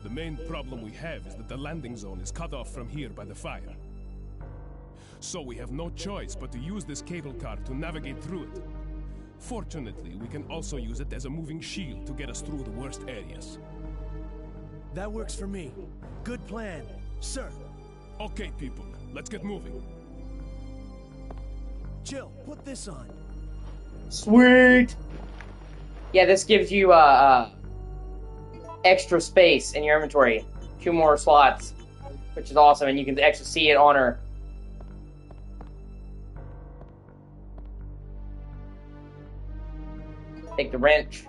The main problem we have is that the landing zone is cut off from here by the fire. So we have no choice but to use this cable car to navigate through it. Fortunately, we can also use it as a moving shield to get us through the worst areas. That works for me. Good plan, sir. Okay, people, let's get moving. Jill, put this on. Sweet! Yeah, this gives you extra space in your inventory. 2 more slots, which is awesome, and you can actually see it on her. Take the wrench.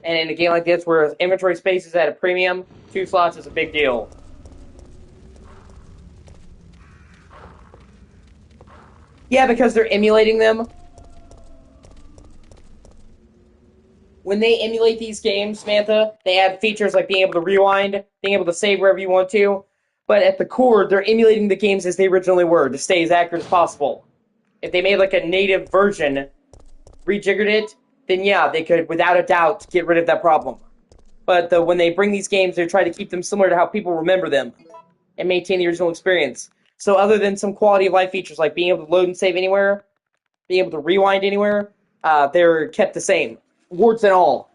And in a game like this, where inventory space is at a premium, 2 slots is a big deal. Yeah, because they're emulating them. When they emulate these games, Samantha, they add features like being able to rewind, being able to save wherever you want to. But at the core, they're emulating the games as they originally were, to stay as accurate as possible. If they made like a native version, rejiggered it, then yeah, they could, without a doubt, get rid of that problem. But when they bring these games, they try to keep them similar to how people remember them, and maintain the original experience. So other than some quality of life features like being able to load and save anywhere, being able to rewind anywhere, they're kept the same. Warts and all.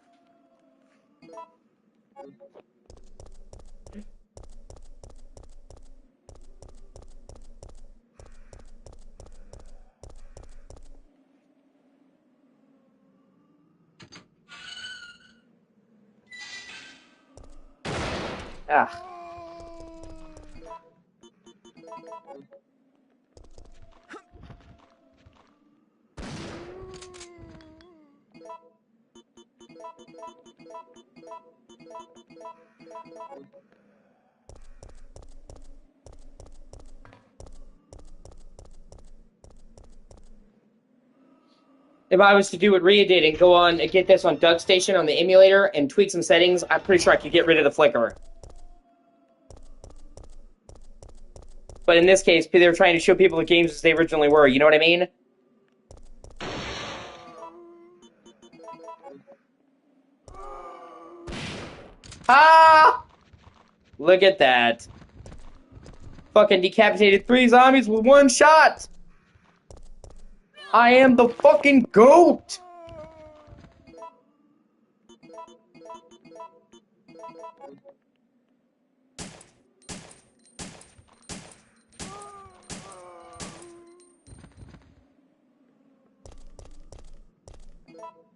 Ah. If I was to do what Rhea did and go on and get this on Doug Station on the emulator and tweak some settings, I'm pretty sure I could get rid of the flicker. But in this case, they were trying to show people the games as they originally were, you know what I mean? Ah! Look at that. Fucking decapitated 3 zombies with 1 shot! I am the fucking GOAT!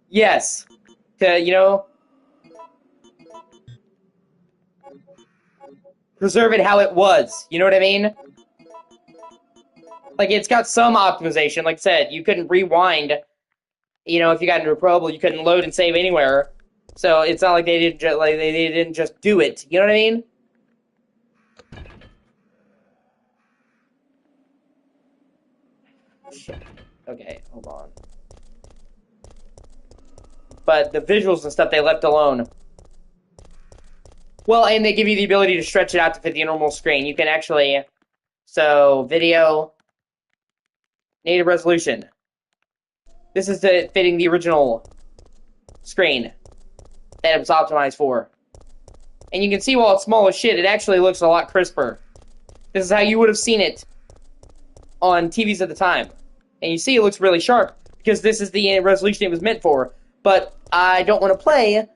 Yes. To, you know, preserve it how it was. You know what I mean? Like, it's got some optimization. Like I said, you couldn't rewind. You know, if you got into a problem, you couldn't load and save anywhere. So it's not like they didn't just do it. You know what I mean? Shit. Okay, hold on. But the visuals and stuff they left alone. Well, and they give you the ability to stretch it out to fit the normal screen. You can actually... So, video... Native resolution. This is fitting the original screen that it was optimized for. And you can see while it's small as shit, it actually looks a lot crisper. This is how you would have seen it on TVs at the time. And you see it looks really sharp, because this is the resolution it was meant for. But I don't want to play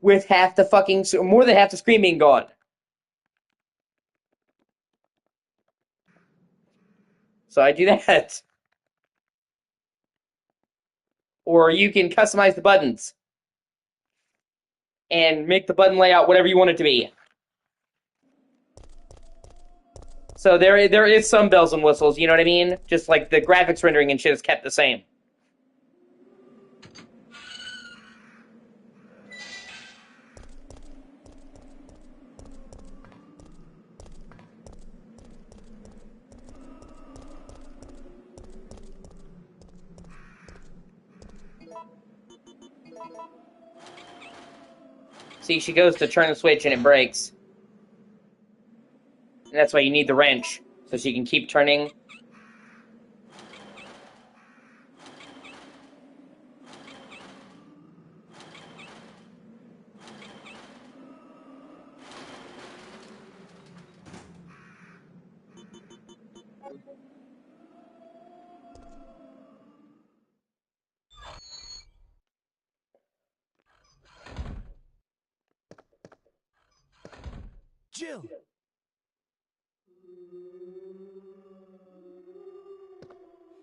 with half the fucking... more than half the screen being gone. So I do that. Or you can customize the buttons. And make the button layout whatever you want it to be. So there is some bells and whistles, you know what I mean? Just like the graphics rendering and shit is kept the same. See, she goes to turn the switch and it breaks. And that's why you need the wrench, so she can keep turning. Jill!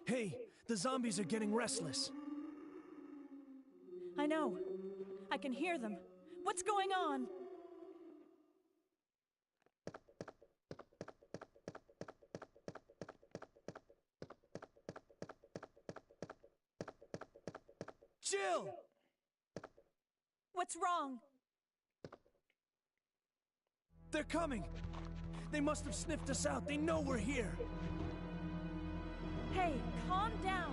Hey, the zombies are getting restless. I know. I can hear them. What's going on? Jill! What's wrong? They're coming! They must have sniffed us out. They know we're here. Hey, calm down.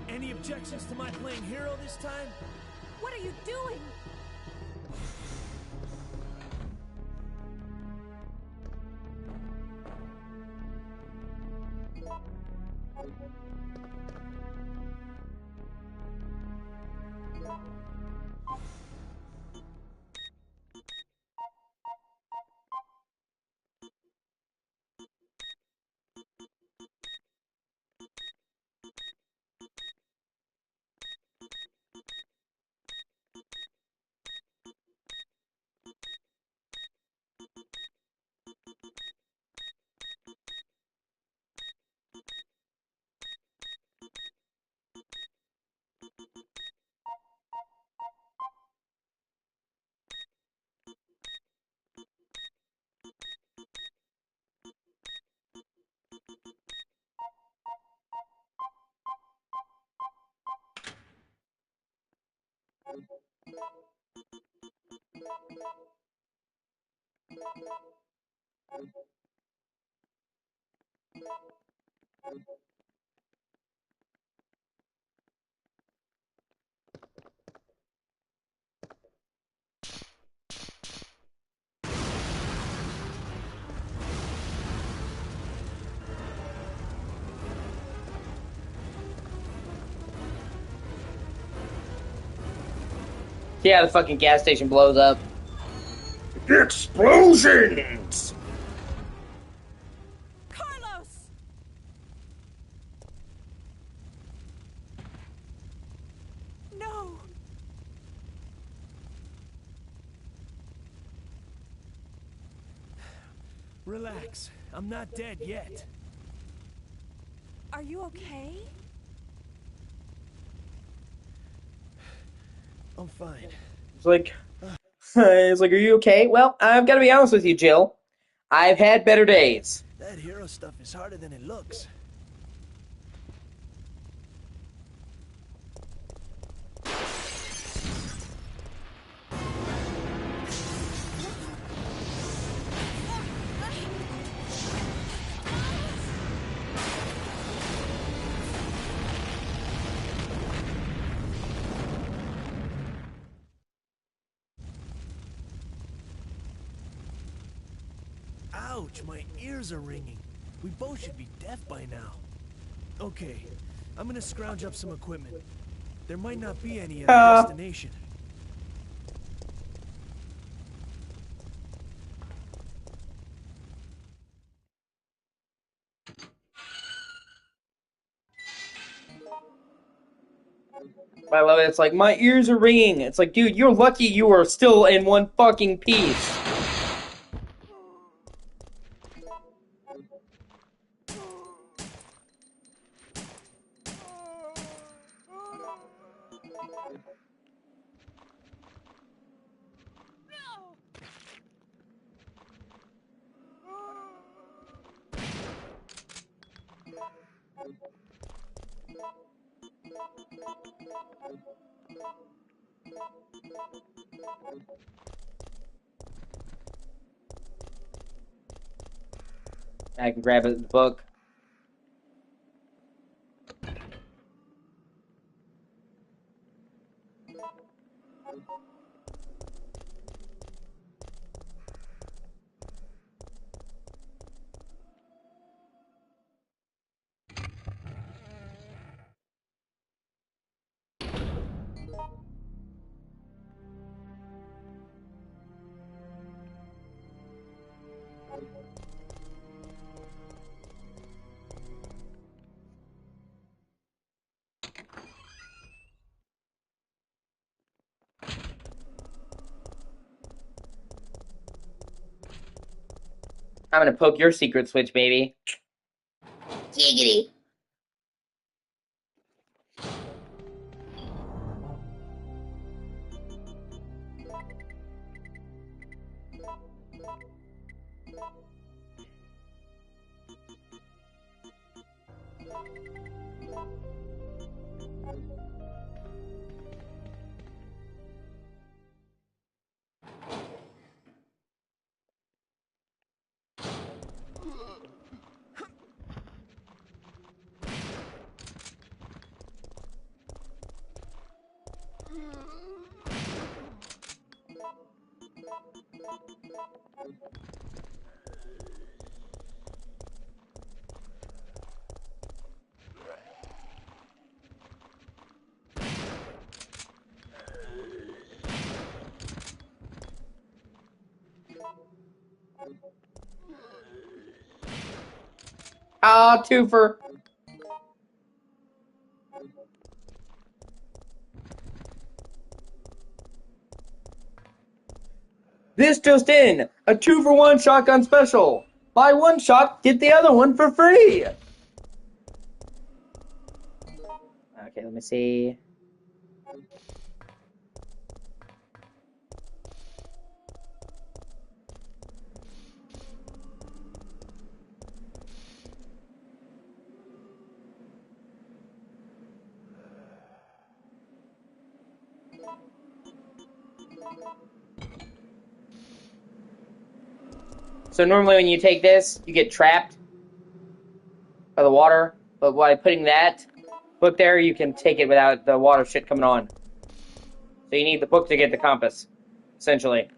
Any objections to my playing hero this time? What are you doing? Yeah, the fucking gas station blows up. Explosions! Carlos! No! Relax. I'm not dead yet. Are you okay? I'm fine. It's like, are you okay? Well, I've got to be honest with you, Jill. I've had better days. That hero stuff is harder than it looks. Ouch, my ears are ringing. We both should be deaf by now. Okay, I'm gonna scrounge up some equipment. There might not be any at our destination. I love it. It's like, my ears are ringing. It's like, dude, you're lucky you are still in one fucking piece. I can grab the book. I'm gonna poke your secret switch, baby. Giggity. Ah, twofer. This just in, a 2-for-1 shotgun special. Buy one shot, get the other one for free. Okay, let me see. So normally when you take this, you get trapped by the water. But by putting that book there, you can take it without the water shit coming on. So you need the book to get the compass, essentially.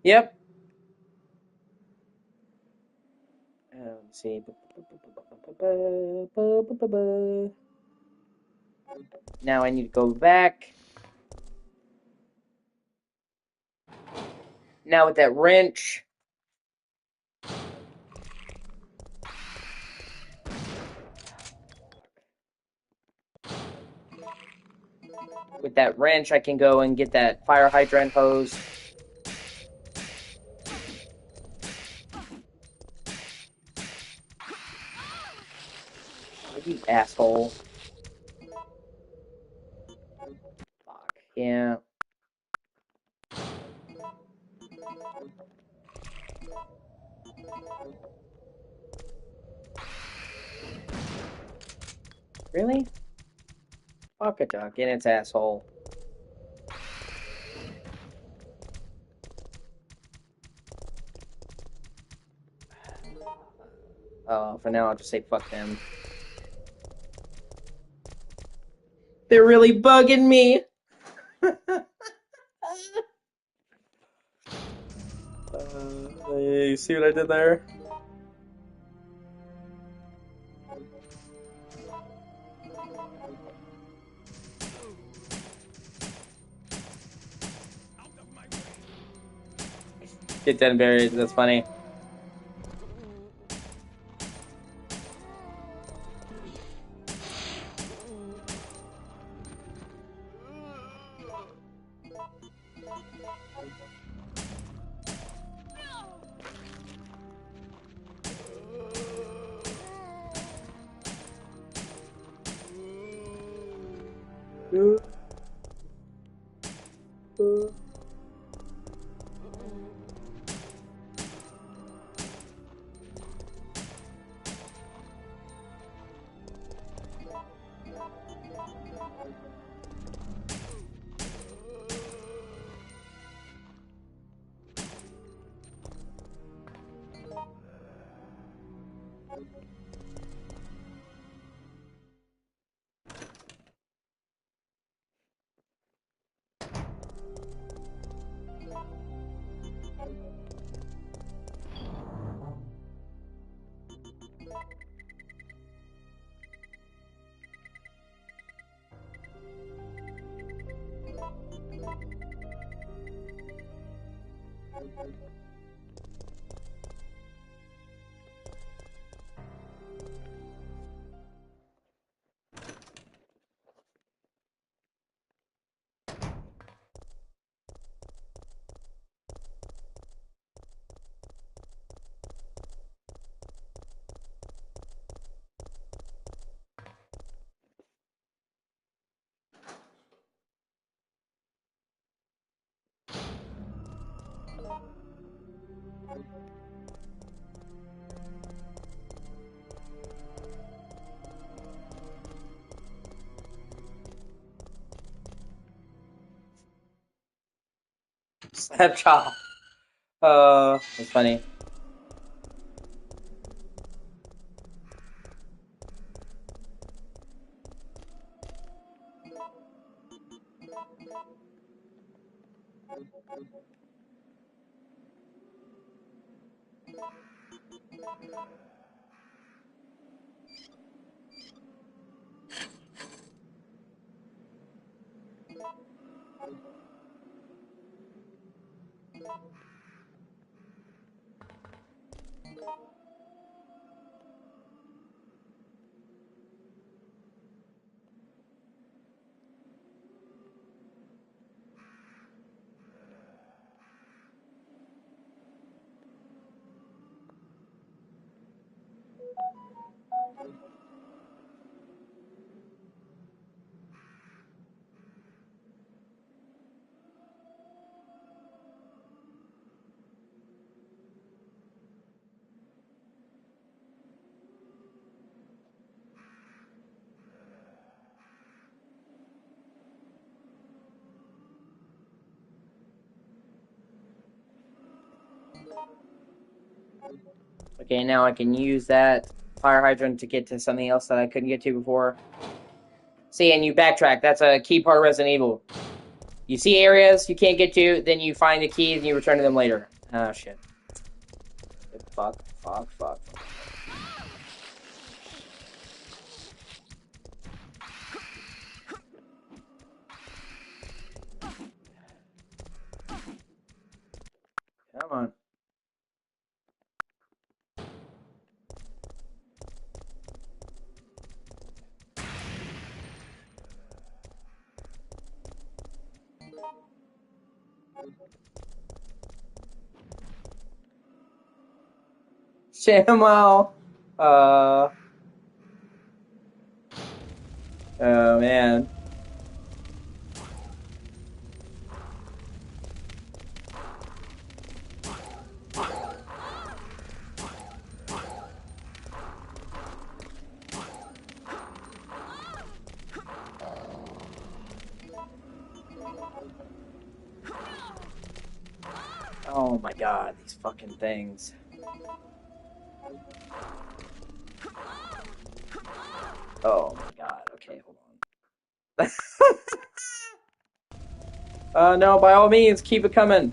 Yep. Let's see. Now I need to go back. Now with that wrench. With that wrench, I can go and get that fire hydrant hose. You asshole. Fuck. Yeah. Really? Fuck a duck in its asshole. For now, I'll just say fuck them. They're really bugging me. You see what I did there? Get dead and buried. That's funny. Snapshot. That's funny. Okay, now I can use that fire hydrant to get to something else that I couldn't get to before. See, and you backtrack. That's a key part of Resident Evil. You see areas you can't get to, then you find the keys and you return to them later. Oh, shit. Fuck. Come on. Samuel. Oh, man. Oh my god, these fucking things. Oh my god, okay, hold on. No, by all means, keep it coming.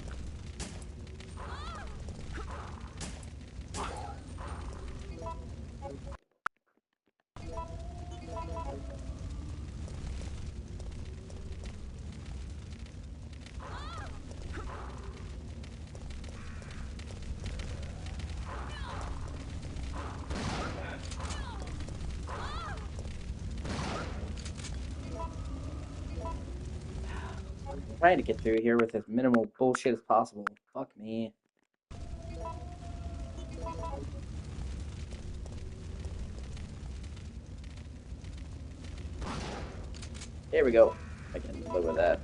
I'm trying to get through here with as minimal bullshit as possible. Fuck me. There we go. I can live with that.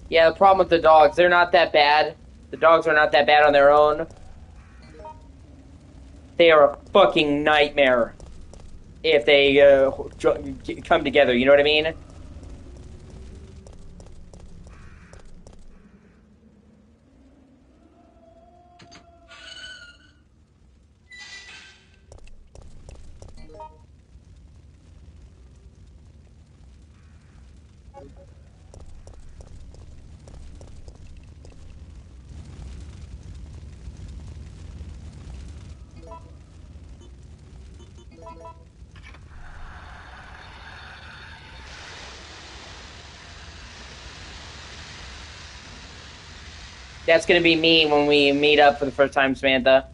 Yeah, the problem with the dogs, they're not that bad. The dogs are not that bad on their own. They are a fucking nightmare if they come together, you know what I mean? That's gonna be me when we meet up for the first time, Samantha.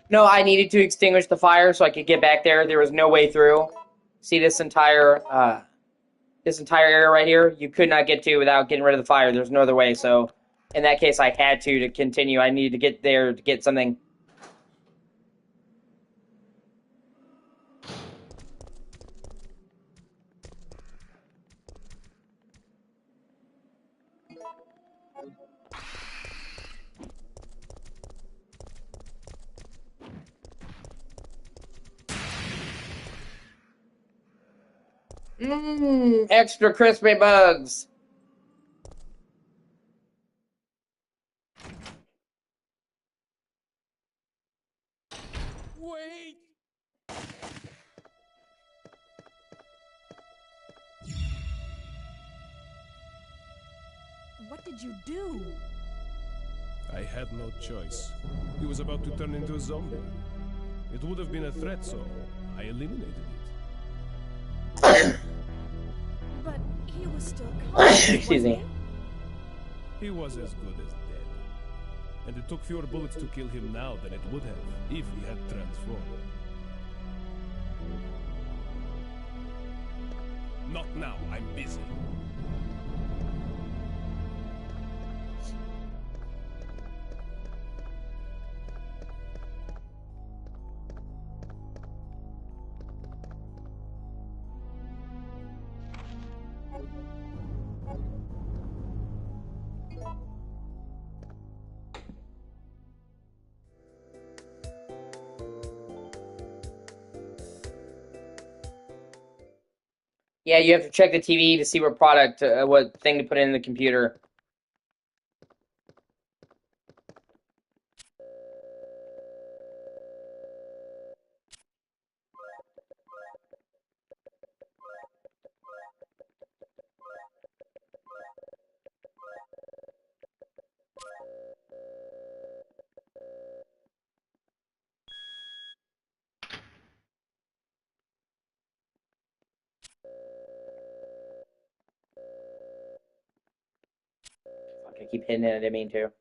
No, I needed to extinguish the fire so I could get back there. There was no way through. See this entire area right here? You could not get to without getting rid of the fire. There's no other way. So, in that case, I had to continue. I needed to get there to get something. Extra crispy bugs. Wait! What did you do? I had no choice. He was about to turn into a zombie. It would have been a threat, so I eliminated it. But he was still conscious, Excuse me. wasn't He was as good as dead. And it took fewer bullets to kill him now than it would have if he had transformed. Not now, I'm busy. Yeah, you have to check the TV to see what what thing to put in the computer. Fuck, I keep hitting it. I didn't mean to.